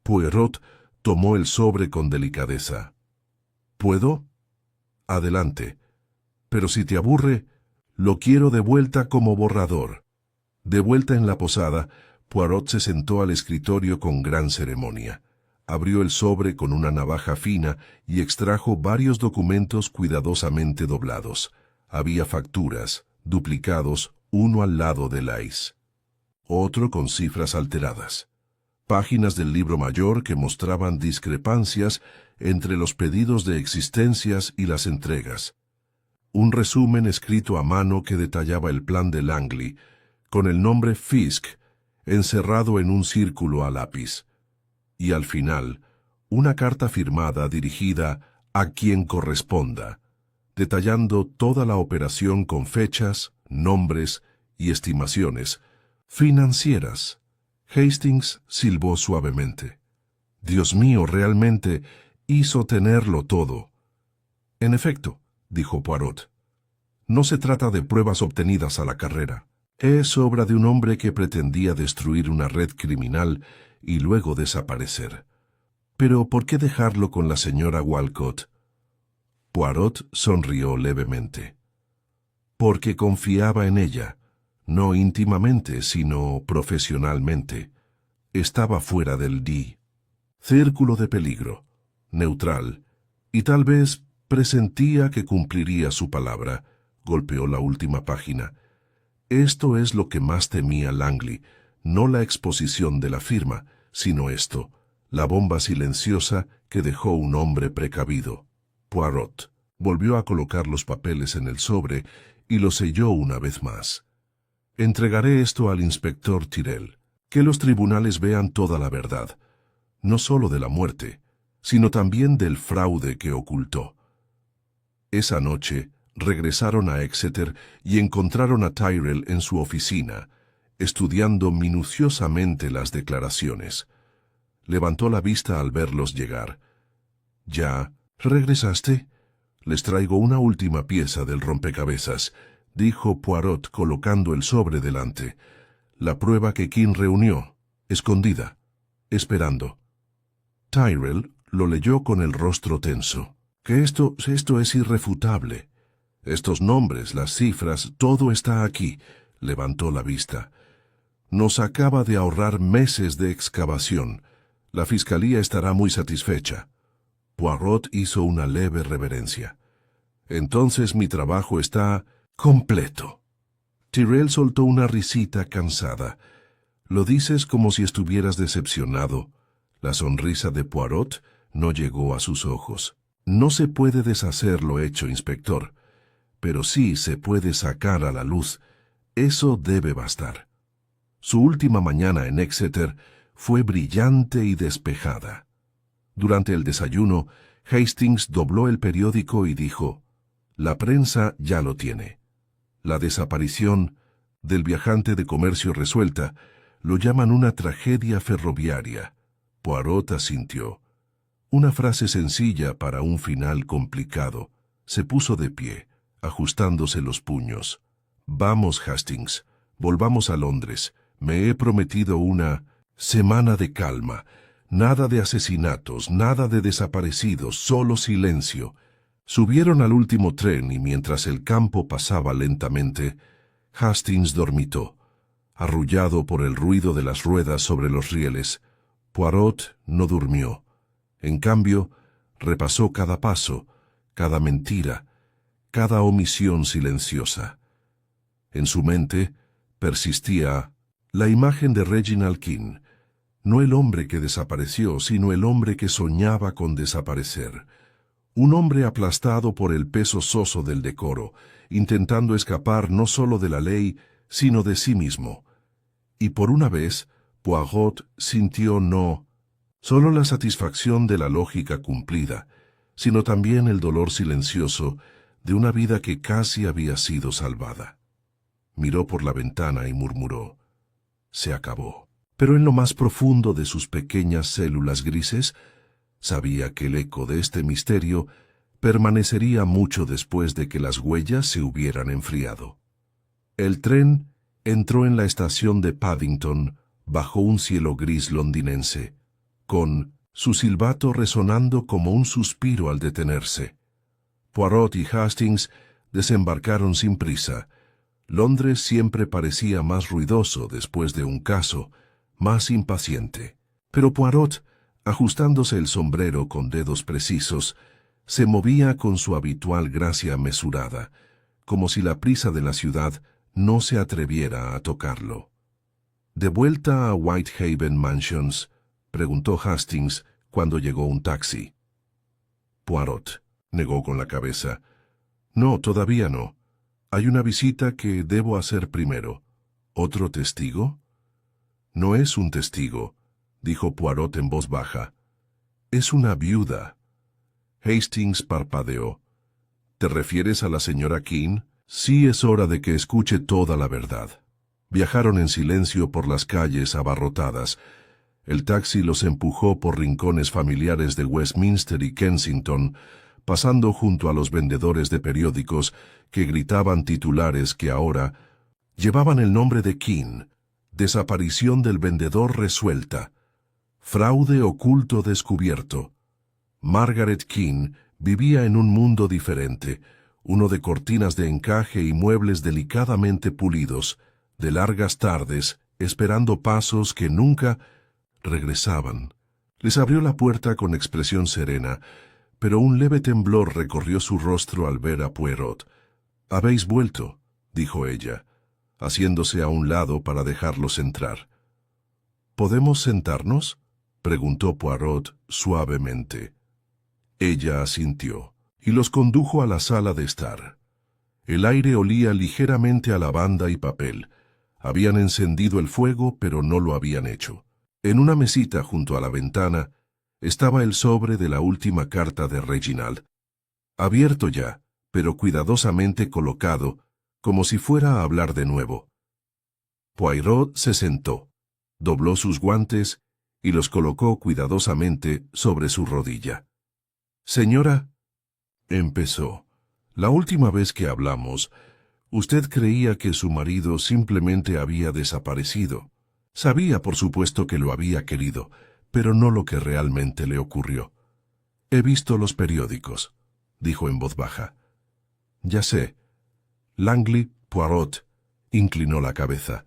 Poirot tomó el sobre con delicadeza. «¿Puedo?» «Adelante. Pero si te aburre, lo quiero de vuelta como borrador». De vuelta en la posada, Poirot se sentó al escritorio con gran ceremonia. Abrió el sobre con una navaja fina y extrajo varios documentos cuidadosamente doblados. Había facturas, duplicados, uno al lado del AIS. Otro con cifras alteradas. Páginas del libro mayor que mostraban discrepancias entre los pedidos de existencias y las entregas. Un resumen escrito a mano que detallaba el plan de Langley, con el nombre Fisk encerrado en un círculo a lápiz. Y al final, una carta firmada dirigida a quien corresponda, detallando toda la operación con fechas, nombres y estimaciones financieras. Hastings silbó suavemente. «Dios mío, realmente hizo tenerlo todo». «En efecto», dijo Poirot, «no se trata de pruebas obtenidas a la carrera. Es obra de un hombre que pretendía destruir una red criminal y luego desaparecer. Pero ¿por qué dejarlo con la señora Walcott?» Poirot sonrió levemente. «Porque confiaba en ella, no íntimamente, sino profesionalmente. Estaba fuera del círculo de peligro, neutral, y tal vez presentía que cumpliría su palabra». Golpeó la última página. «Esto es lo que más temía Langley, no la exposición de la firma, sino esto, la bomba silenciosa que dejó un hombre precavido». Poirot volvió a colocar los papeles en el sobre y lo selló una vez más. «Entregaré esto al inspector Tyrrell. Que los tribunales vean toda la verdad, no solo de la muerte, sino también del fraude que ocultó». Esa noche regresaron a Exeter y encontraron a Tyrrell en su oficina, estudiando minuciosamente las declaraciones. Levantó la vista al verlos llegar. «¿Ya regresaste? Les traigo una última pieza del rompecabezas», dijo Poirot colocando el sobre delante. «La prueba que King reunió, escondida, esperando». Tyrrell lo leyó con el rostro tenso. «Que esto es irrefutable. Estos nombres, las cifras, todo está aquí». Levantó la vista. «Nos acaba de ahorrar meses de excavación. La fiscalía estará muy satisfecha». Poirot hizo una leve reverencia. «Entonces mi trabajo está completo». Tyrrell soltó una risita cansada. «Lo dices como si estuvieras decepcionado». La sonrisa de Poirot no llegó a sus ojos. «No se puede deshacer lo hecho, inspector, pero sí se puede sacar a la luz. Eso debe bastar». Su última mañana en Exeter fue brillante y despejada. Durante el desayuno, Hastings dobló el periódico y dijo: «La prensa ya lo tiene. La desaparición del viajante de comercio resuelta lo llaman una tragedia ferroviaria». Poirot asintió. Una frase sencilla para un final complicado. Se puso de pie, ajustándose los puños. «Vamos, Hastings, volvamos a Londres. Me he prometido una semana de calma. Nada de asesinatos, nada de desaparecidos, solo silencio». Subieron al último tren y mientras el campo pasaba lentamente, Hastings dormitó, arrullado por el ruido de las ruedas sobre los rieles. Poirot no durmió. En cambio, repasó cada paso, cada mentira, cada omisión silenciosa. En su mente persistía la imagen de Reginald King, no el hombre que desapareció, sino el hombre que soñaba con desaparecer. Un hombre aplastado por el peso soso del decoro, intentando escapar no solo de la ley, sino de sí mismo. Y por una vez, Poirot sintió no solo la satisfacción de la lógica cumplida, sino también el dolor silencioso de una vida que casi había sido salvada. Miró por la ventana y murmuró: «Se acabó». Pero en lo más profundo de sus pequeñas células grises, sabía que el eco de este misterio permanecería mucho después de que las huellas se hubieran enfriado. El tren entró en la estación de Paddington bajo un cielo gris londinense, con su silbato resonando como un suspiro al detenerse. Poirot y Hastings desembarcaron sin prisa. Londres siempre parecía más ruidoso después de un caso, más impaciente. Pero Poirot, ajustándose el sombrero con dedos precisos, se movía con su habitual gracia mesurada, como si la prisa de la ciudad no se atreviera a tocarlo. «¿De vuelta a Whitehaven Mansions?», preguntó Hastings cuando llegó un taxi. Poirot negó con la cabeza. «No, todavía no. Hay una visita que debo hacer primero». «¿Otro testigo?». «No es un testigo», dijo Poirot en voz baja. «Es una viuda». Hastings parpadeó. «¿Te refieres a la señora King?». «Sí, es hora de que escuche toda la verdad». Viajaron en silencio por las calles abarrotadas. El taxi los empujó por rincones familiares de Westminster y Kensington, pasando junto a los vendedores de periódicos que gritaban titulares que ahora llevaban el nombre de King: «Desaparición del vendedor resuelta», «Fraude oculto descubierto». Margaret King vivía en un mundo diferente, uno de cortinas de encaje y muebles delicadamente pulidos, de largas tardes, esperando pasos que nunca regresaban. Les abrió la puerta con expresión serena, pero un leve temblor recorrió su rostro al ver a Poirot. «¿Habéis vuelto?», dijo ella, haciéndose a un lado para dejarlos entrar. «¿Podemos sentarnos?», preguntó Poirot suavemente. Ella asintió, y los condujo a la sala de estar. El aire olía ligeramente a lavanda y papel. Habían encendido el fuego, pero no lo habían hecho. En una mesita junto a la ventana estaba el sobre de la última carta de Reginald, abierto ya, pero cuidadosamente colocado, como si fuera a hablar de nuevo. Poirot se sentó, dobló sus guantes y los colocó cuidadosamente sobre su rodilla. «Señora», empezó, «la última vez que hablamos, usted creía que su marido simplemente había desaparecido. Sabía, por supuesto, que lo había querido, pero no lo que realmente le ocurrió. He visto los periódicos», dijo en voz baja. «Ya sé». Langley, Poirot, inclinó la cabeza.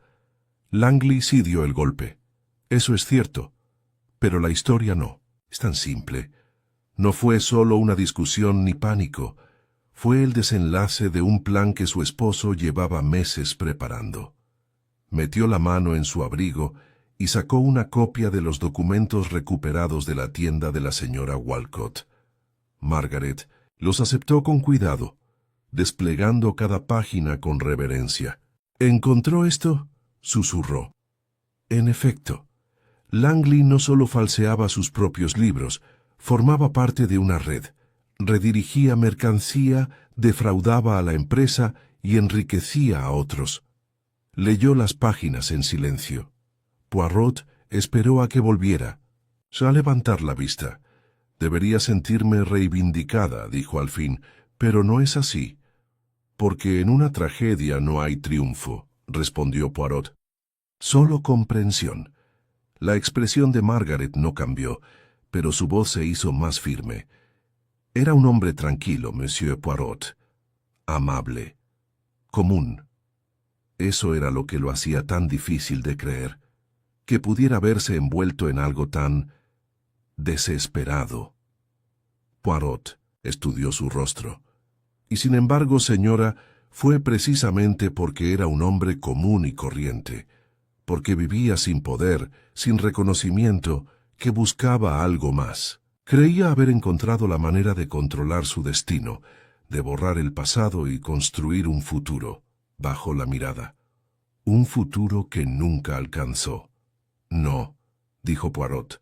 «Langley sí dio el golpe. Eso es cierto. Pero la historia no. Es tan simple. No fue solo una discusión ni pánico. Fue el desenlace de un plan que su esposo llevaba meses preparando». Metió la mano en su abrigo y sacó una copia de los documentos recuperados de la tienda de la señora Walcott. Margaret los aceptó con cuidado, desplegando cada página con reverencia. «¿Encontró esto?», susurró. En efecto, Langley no solo falseaba sus propios libros, formaba parte de una red. Redirigía mercancía, defraudaba a la empresa y enriquecía a otros. Leyó las páginas en silencio. Poirot esperó a que volviera. A levantar la vista. Debería sentirme reivindicada, dijo al fin, pero no es así. Porque en una tragedia no hay triunfo, respondió Poirot. Solo comprensión. La expresión de Margaret no cambió, pero su voz se hizo más firme. Era un hombre tranquilo, Monsieur Poirot. Amable. Común. Eso era lo que lo hacía tan difícil de creer, que pudiera verse envuelto en algo tan desesperado. Poirot estudió su rostro. Y sin embargo, señora, fue precisamente porque era un hombre común y corriente, porque vivía sin poder, sin reconocimiento, que buscaba algo más. Creía haber encontrado la manera de controlar su destino, de borrar el pasado y construir un futuro. Bajó la mirada. Un futuro que nunca alcanzó. No, dijo Poirot,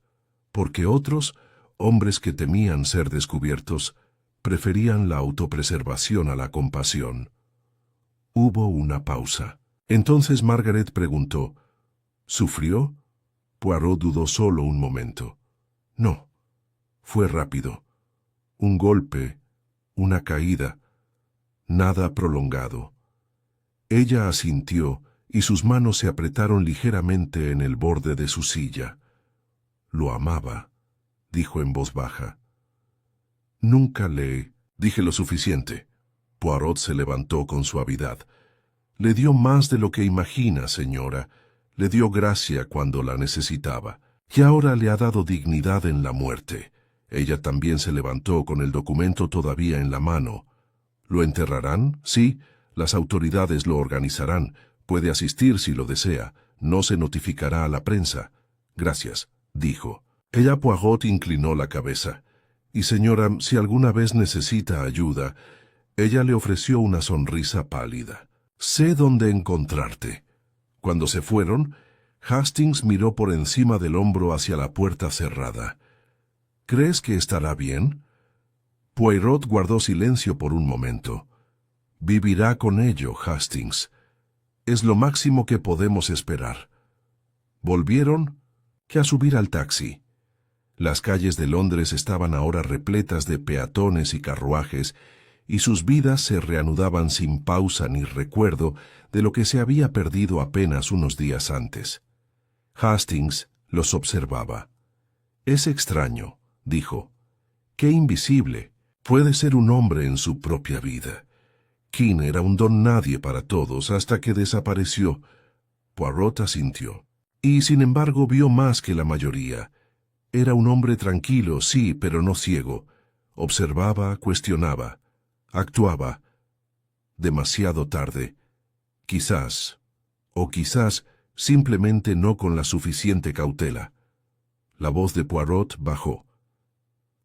porque otros, hombres que temían ser descubiertos, preferían la autopreservación a la compasión. Hubo una pausa. Entonces Margaret preguntó, ¿sufrió? Poirot dudó solo un momento. No. Fue rápido. Un golpe, una caída, nada prolongado. Ella asintió y sus manos se apretaron ligeramente en el borde de su silla. Lo amaba, dijo en voz baja. Nunca le dije lo suficiente. Poirot se levantó con suavidad. Le dio más de lo que imagina, señora. Le dio gracia cuando la necesitaba. Y ahora le ha dado dignidad en la muerte. Ella también se levantó con el documento todavía en la mano. ¿Lo enterrarán? Sí, las autoridades lo organizarán. Puede asistir si lo desea. No se notificará a la prensa. Gracias, dijo. Ella Poirot inclinó la cabeza. Y señora, si alguna vez necesita ayuda, ella le ofreció una sonrisa pálida. Sé dónde encontrarte. Cuando se fueron, Hastings miró por encima del hombro hacia la puerta cerrada. ¿Crees que estará bien? Poirot guardó silencio por un momento. Vivirá con ello, Hastings. Es lo máximo que podemos esperar. Volvieron a subir al taxi. Las calles de Londres estaban ahora repletas de peatones y carruajes, y sus vidas se reanudaban sin pausa ni recuerdo de lo que se había perdido apenas unos días antes. Hastings los observaba. Es extraño, dijo. Qué invisible. Puede ser un hombre en su propia vida. Keene era un don nadie para todos hasta que desapareció. Poirot asintió. Y sin embargo vio más que la mayoría. Era un hombre tranquilo, sí, pero no ciego. Observaba, cuestionaba, actuaba. Demasiado tarde. Quizás, o quizás simplemente no con la suficiente cautela. La voz de Poirot bajó.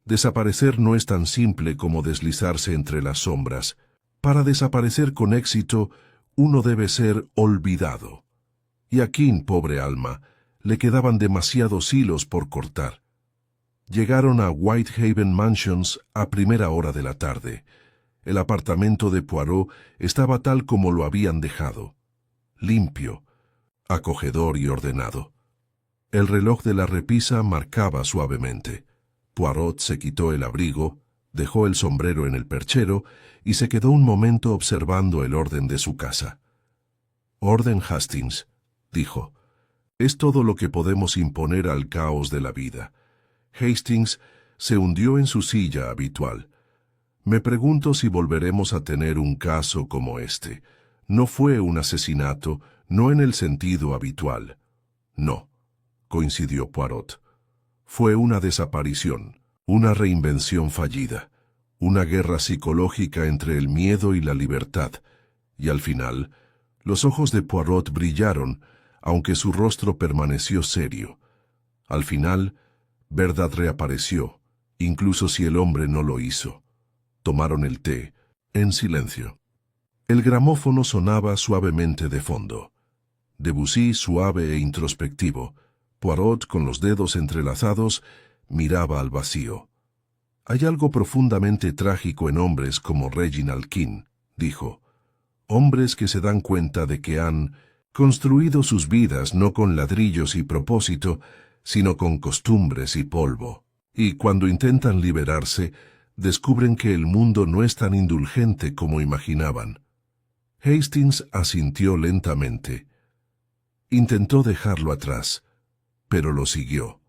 Desaparecer no es tan simple como deslizarse entre las sombras. Para desaparecer con éxito, uno debe ser olvidado. Y a Keene, pobre alma, le quedaban demasiados hilos por cortar. Llegaron a Whitehaven Mansions a primera hora de la tarde. El apartamento de Poirot estaba tal como lo habían dejado. Limpio, acogedor y ordenado. El reloj de la repisa marcaba suavemente. Poirot se quitó el abrigo, dejó el sombrero en el perchero y se quedó un momento observando el orden de su casa. «Orden, Hastings», dijo. «Es todo lo que podemos imponer al caos de la vida». Hastings se hundió en su silla habitual. «Me pregunto si volveremos a tener un caso como este. No fue un asesinato, no en el sentido habitual». «No», coincidió Poirot. «Fue una desaparición, una reinvención fallida, una guerra psicológica entre el miedo y la libertad». Y al final, los ojos de Poirot brillaron, aunque su rostro permaneció serio. Al final, verdad reapareció, incluso si el hombre no lo hizo. Tomaron el té, en silencio. El gramófono sonaba suavemente de fondo. Debussy suave e introspectivo, Poirot, con los dedos entrelazados, miraba al vacío. «Hay algo profundamente trágico en hombres como Reginald King», dijo. «Hombres que se dan cuenta de que han construido sus vidas no con ladrillos y propósito, sino con costumbres y polvo. Y cuando intentan liberarse, descubren que el mundo no es tan indulgente como imaginaban». Hastings asintió lentamente. Intentó dejarlo atrás, pero lo siguió.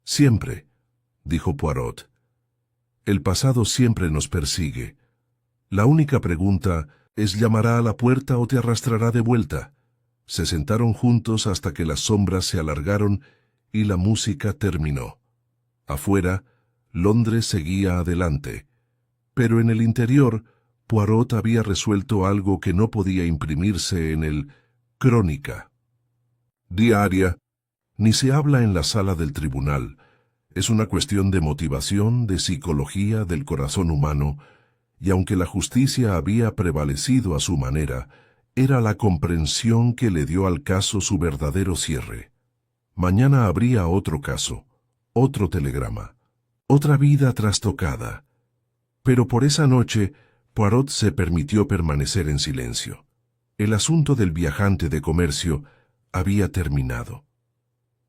«Siempre», dijo Poirot. «El pasado siempre nos persigue. La única pregunta es: ¿llamará a la puerta o te arrastrará de vuelta?» Se sentaron juntos hasta que las sombras se alargaron y la música terminó. Afuera, Londres seguía adelante, pero en el interior, Poirot había resuelto algo que no podía imprimirse en el Crónica diaria, ni se habla en la sala del tribunal. Es una cuestión de motivación, de psicología del corazón humano, y aunque la justicia había prevalecido a su manera, era la comprensión que le dio al caso su verdadero cierre. Mañana habría otro caso, otro telegrama, otra vida trastocada. Pero por esa noche, Poirot se permitió permanecer en silencio. El asunto del viajante de comercio había terminado.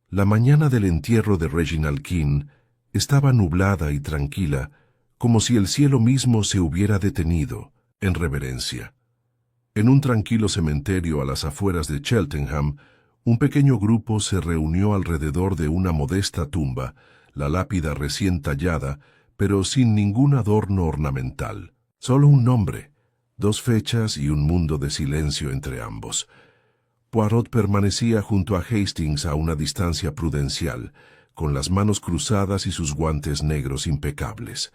La mañana del entierro de Reginald King estaba nublada y tranquila, como si el cielo mismo se hubiera detenido, en reverencia. En un tranquilo cementerio a las afueras de Cheltenham, un pequeño grupo se reunió alrededor de una modesta tumba, la lápida recién tallada, pero sin ningún adorno ornamental. Solo un nombre, 2 fechas y un mundo de silencio entre ambos. Poirot permanecía junto a Hastings a una distancia prudencial, con las manos cruzadas y sus guantes negros impecables.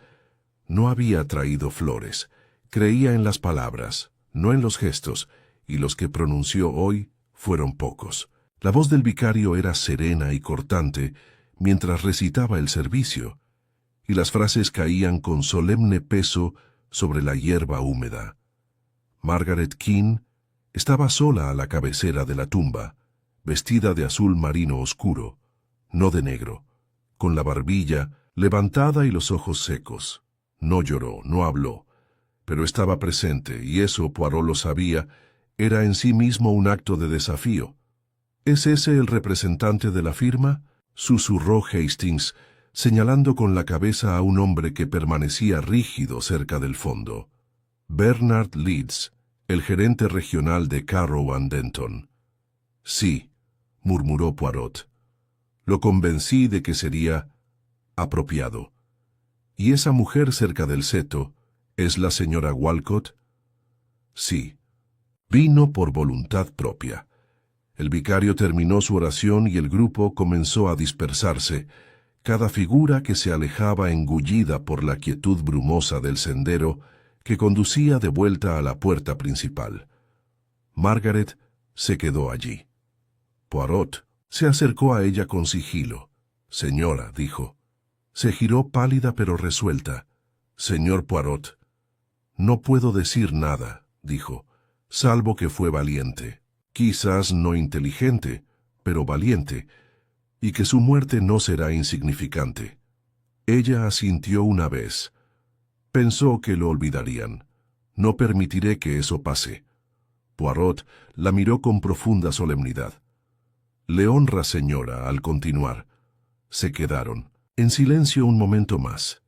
No había traído flores. Creía en las palabras, no en los gestos, y los que pronunció hoy fueron pocos. La voz del vicario era serena y cortante mientras recitaba el servicio, y las frases caían con solemne peso sobre la hierba húmeda. Margaret King estaba sola a la cabecera de la tumba, vestida de azul marino oscuro, no de negro, con la barbilla levantada y los ojos secos. No lloró, no habló, pero estaba presente, y eso, Poirot lo sabía, era en sí mismo un acto de desafío. ¿Es ese el representante de la firma?, susurró Hastings, señalando con la cabeza a un hombre que permanecía rígido cerca del fondo. Bernard Leeds, el gerente regional de Carrow and Denton. «Sí», murmuró Poirot. «Lo convencí de que sería apropiado. ¿Y esa mujer cerca del seto es la señora Walcott?» «Sí. Vino por voluntad propia». El vicario terminó su oración y el grupo comenzó a dispersarse, cada figura que se alejaba engullida por la quietud brumosa del sendero que conducía de vuelta a la puerta principal. Margaret se quedó allí. Poirot se acercó a ella con sigilo. «Señora», dijo. Se giró pálida pero resuelta. «Señor Poirot». «No puedo decir nada», dijo, «salvo que fue valiente. Quizás no inteligente, pero valiente, y que su muerte no será insignificante». Ella asintió una vez. Pensó que lo olvidarían. «No permitiré que eso pase». Poirot la miró con profunda solemnidad. «Le honra, señora», al continuar. Se quedaron en silencio un momento más.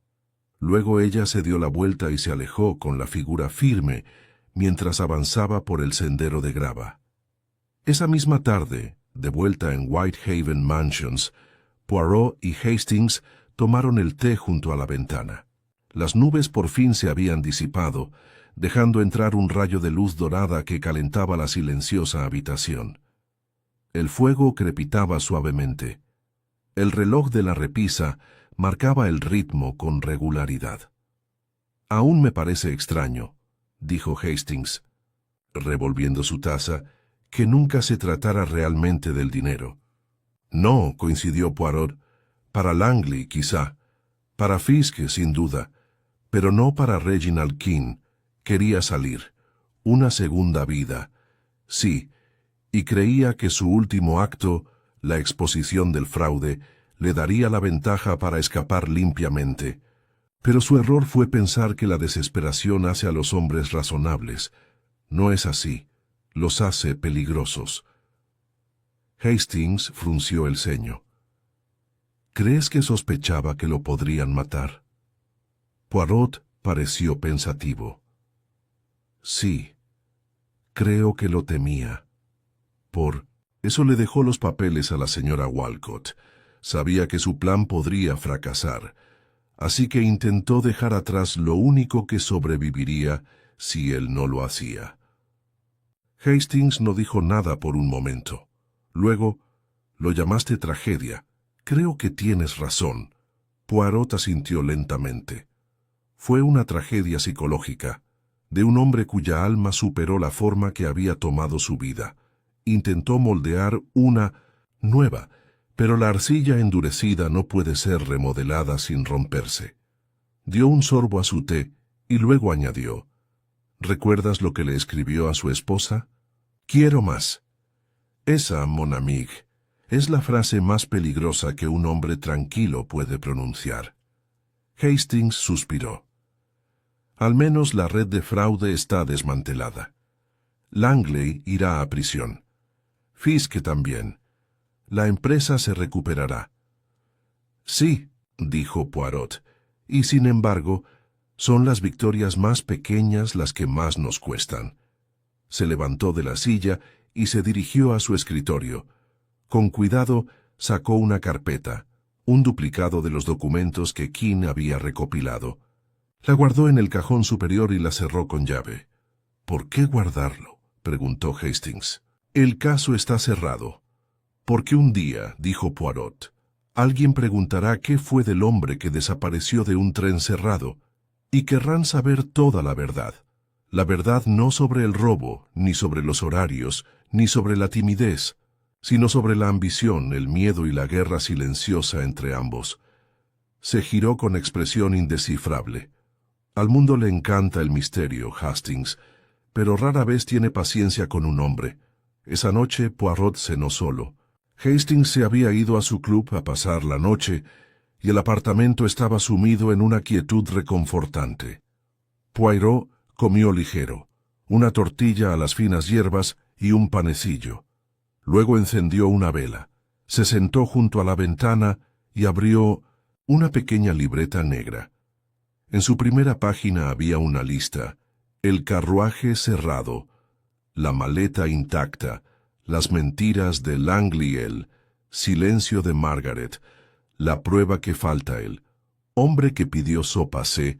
Luego ella se dio la vuelta y se alejó con la figura firme mientras avanzaba por el sendero de grava. Esa misma tarde, de vuelta en Whitehaven Mansions, Poirot y Hastings tomaron el té junto a la ventana. Las nubes por fin se habían disipado, dejando entrar un rayo de luz dorada que calentaba la silenciosa habitación. El fuego crepitaba suavemente. El reloj de la repisa marcaba el ritmo con regularidad. «Aún me parece extraño», dijo Hastings, revolviendo su taza, «que nunca se tratara realmente del dinero». «No», coincidió Poirot, «para Langley, quizá, para Fiske, sin duda, pero no para Reginald King. Quería salir, una segunda vida. Sí, y creía que su último acto La exposición del fraude le daría la ventaja para escapar limpiamente. Pero su error fue pensar que la desesperación hace a los hombres razonables. No es así. Los hace peligrosos. Hastings frunció el ceño. ¿Crees que sospechaba que lo podrían matar? Poirot pareció pensativo. Sí, creo que lo temía. Por eso le dejó los papeles a la señora Walcott. Sabía que su plan podría fracasar, así que intentó dejar atrás lo único que sobreviviría si él no lo hacía. Hastings no dijo nada por un momento. Luego, lo llamaste tragedia. Creo que tienes razón. Poirot asintió lentamente. Fue una tragedia psicológica, de un hombre cuya alma superó la forma que había tomado su vida. Intentó moldear una nueva, pero la arcilla endurecida no puede ser remodelada sin romperse. Dio un sorbo a su té y luego añadió, ¿recuerdas lo que le escribió a su esposa? Quiero más. Esa, mon ami, es la frase más peligrosa que un hombre tranquilo puede pronunciar. Hastings suspiró. Al menos la red de fraude está desmantelada. Langley irá a prisión. Fiske también. La empresa se recuperará. Sí, dijo Poirot, y sin embargo, son las victorias más pequeñas las que más nos cuestan. Se levantó de la silla y se dirigió a su escritorio. Con cuidado sacó una carpeta, un duplicado de los documentos que Keene había recopilado. La guardó en el cajón superior y la cerró con llave. ¿Por qué guardarlo?, preguntó Hastings. El caso está cerrado. Porque un día, dijo Poirot, alguien preguntará qué fue del hombre que desapareció de un tren cerrado, y querrán saber toda la verdad. La verdad no sobre el robo, ni sobre los horarios, ni sobre la timidez, sino sobre la ambición, el miedo y la guerra silenciosa entre ambos. Se giró con expresión indescifrable. Al mundo le encanta el misterio, Hastings, pero rara vez tiene paciencia con un hombre. Esa noche Poirot cenó solo. Hastings se había ido a su club a pasar la noche, y el apartamento estaba sumido en una quietud reconfortante. Poirot comió ligero, una tortilla a las finas hierbas y un panecillo. Luego encendió una vela, se sentó junto a la ventana y abrió una pequeña libreta negra. En su primera página había una lista: el carruaje cerrado, la maleta intacta, las mentiras de Langley, el silencio de Margaret, la prueba que falta, el hombre que pidió sopa se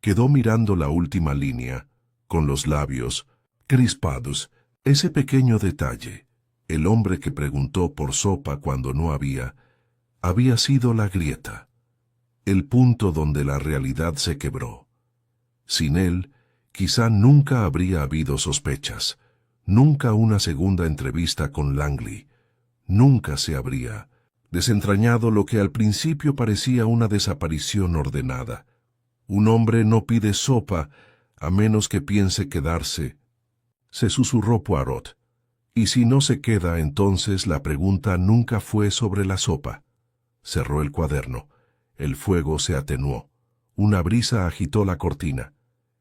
quedó mirando la última línea, con los labios crispados. Ese pequeño detalle, el hombre que preguntó por sopa cuando no había sido la grieta, el punto donde la realidad se quebró. Sin él, quizá nunca habría habido sospechas, nunca una segunda entrevista con Langley, nunca se habría desentrañado lo que al principio parecía una desaparición ordenada. Un hombre no pide sopa a menos que piense quedarse, se susurró Poirot. Y si no se queda, entonces la pregunta nunca fue sobre la sopa. Cerró el cuaderno. El fuego se atenuó. Una brisa agitó la cortina,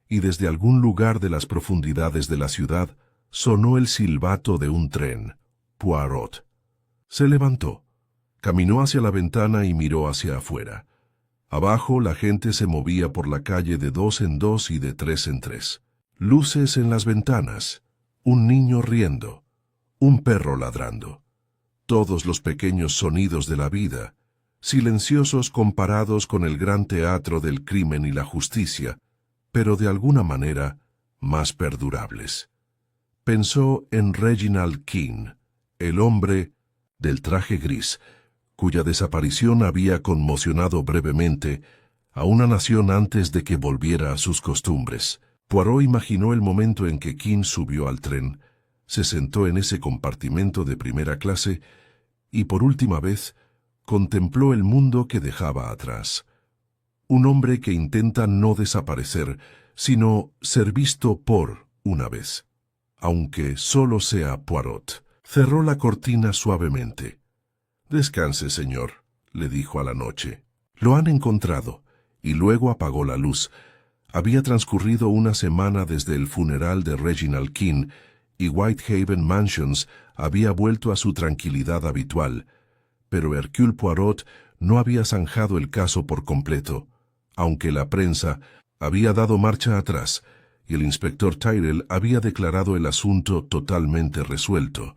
y desde algún lugar de las profundidades de la ciudad sonó el silbato de un tren. Poirot se levantó, caminó hacia la ventana y miró hacia afuera. Abajo la gente se movía por la calle de 2 en 2 y de 3 en 3. Luces en las ventanas, un niño riendo, un perro ladrando. Todos los pequeños sonidos de la vida, silenciosos comparados con el gran teatro del crimen y la justicia, pero de alguna manera más perdurables. Pensó en Reginald Keene, el hombre del traje gris, cuya desaparición había conmocionado brevemente a una nación antes de que volviera a sus costumbres. Poirot imaginó el momento en que Keene subió al tren, se sentó en ese compartimento de primera clase y por última vez contempló el mundo que dejaba atrás. Un hombre que intenta no desaparecer, sino ser visto por una vez, aunque solo sea Poirot. Cerró la cortina suavemente. Descanse, señor, le dijo a la noche. Lo han encontrado, y luego apagó la luz. Había transcurrido una semana desde el funeral de Reginald King, y Whitehaven Mansions había vuelto a su tranquilidad habitual, pero Hercule Poirot no había zanjado el caso por completo, aunque la prensa había dado marcha atrás, y el inspector Tyrrell había declarado el asunto totalmente resuelto.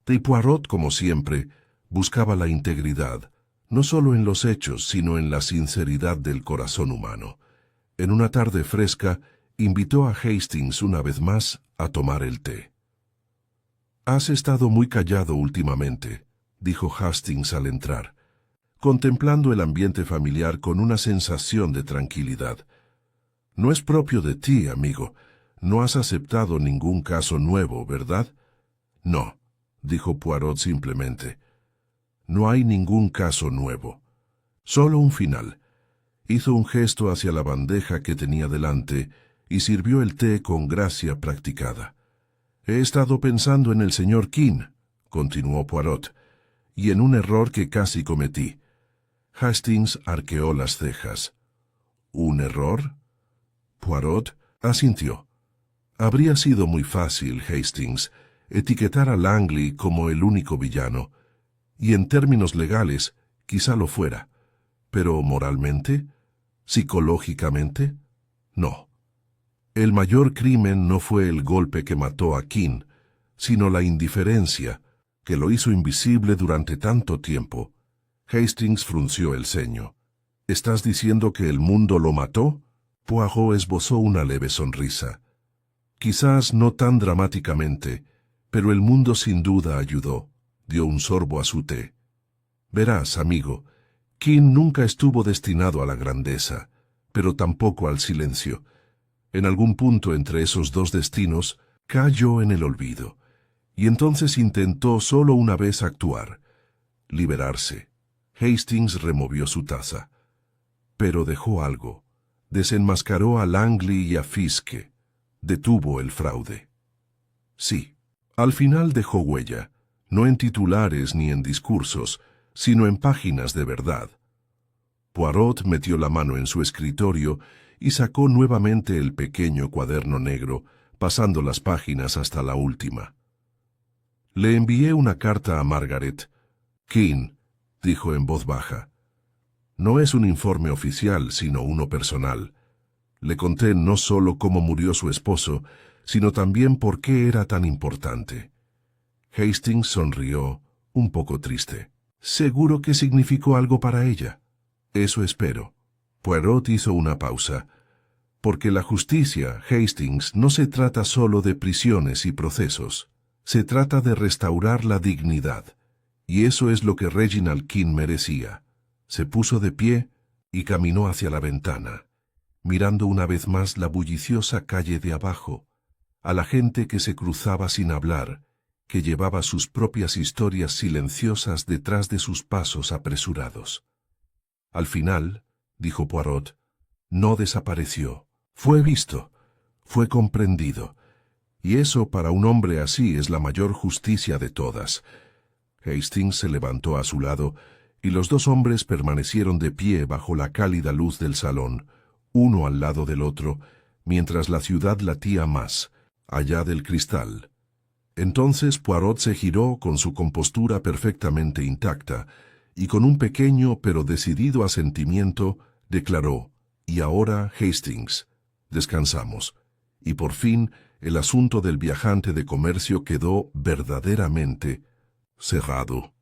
De Poirot, como siempre, buscaba la integridad, no solo en los hechos, sino en la sinceridad del corazón humano. En una tarde fresca, invitó a Hastings una vez más a tomar el té. «Has estado muy callado últimamente», dijo Hastings al entrar, contemplando el ambiente familiar con una sensación de tranquilidad. «No es propio de ti, amigo. No has aceptado ningún caso nuevo, ¿verdad?» «No», dijo Poirot simplemente. «No hay ningún caso nuevo. Solo un final». Hizo un gesto hacia la bandeja que tenía delante y sirvió el té con gracia practicada. «He estado pensando en el señor King», continuó Poirot, «y en un error que casi cometí». Hastings arqueó las cejas. «¿Un error?» Poirot asintió. Habría sido muy fácil, Hastings, etiquetar a Langley como el único villano, y en términos legales quizá lo fuera, pero moralmente, psicológicamente, no. El mayor crimen no fue el golpe que mató a King, sino la indiferencia, que lo hizo invisible durante tanto tiempo. Hastings frunció el ceño. «¿Estás diciendo que el mundo lo mató?» Poirot esbozó una leve sonrisa. «Quizás no tan dramáticamente, pero el mundo sin duda ayudó», dio un sorbo a su té. «Verás, amigo, King nunca estuvo destinado a la grandeza, pero tampoco al silencio. En algún punto entre esos dos destinos cayó en el olvido, y entonces intentó solo una vez actuar, liberarse». Hastings removió su taza. «Pero dejó algo. Desenmascaró a Langley y a Fiske. Detuvo el fraude». «Sí. Al final dejó huella, no en titulares ni en discursos, sino en páginas de verdad». Poirot metió la mano en su escritorio y sacó nuevamente el pequeño cuaderno negro, pasando las páginas hasta la última. «Le envié una carta a Margaret. King», dijo en voz baja. «No es un informe oficial, sino uno personal. Le conté no solo cómo murió su esposo, sino también por qué era tan importante». Hastings sonrió, un poco triste. «Seguro que significó algo para ella». «Eso espero». Poirot hizo una pausa. «Porque la justicia, Hastings, no se trata solo de prisiones y procesos. Se trata de restaurar la dignidad. Y eso es lo que Reginald King merecía». Se puso de pie y caminó hacia la ventana, mirando una vez más la bulliciosa calle de abajo, a la gente que se cruzaba sin hablar, que llevaba sus propias historias silenciosas detrás de sus pasos apresurados. «Al final», dijo Poirot, «no desapareció. Fue visto, fue comprendido. Y eso para un hombre así es la mayor justicia de todas». Hastings se levantó a su lado y los dos hombres permanecieron de pie bajo la cálida luz del salón, uno al lado del otro, mientras la ciudad latía más, allá del cristal. Entonces Poirot se giró con su compostura perfectamente intacta, y con un pequeño pero decidido asentimiento declaró: «Y ahora, Hastings, descansamos». Y por fin el asunto del viajante de comercio quedó verdaderamente cerrado.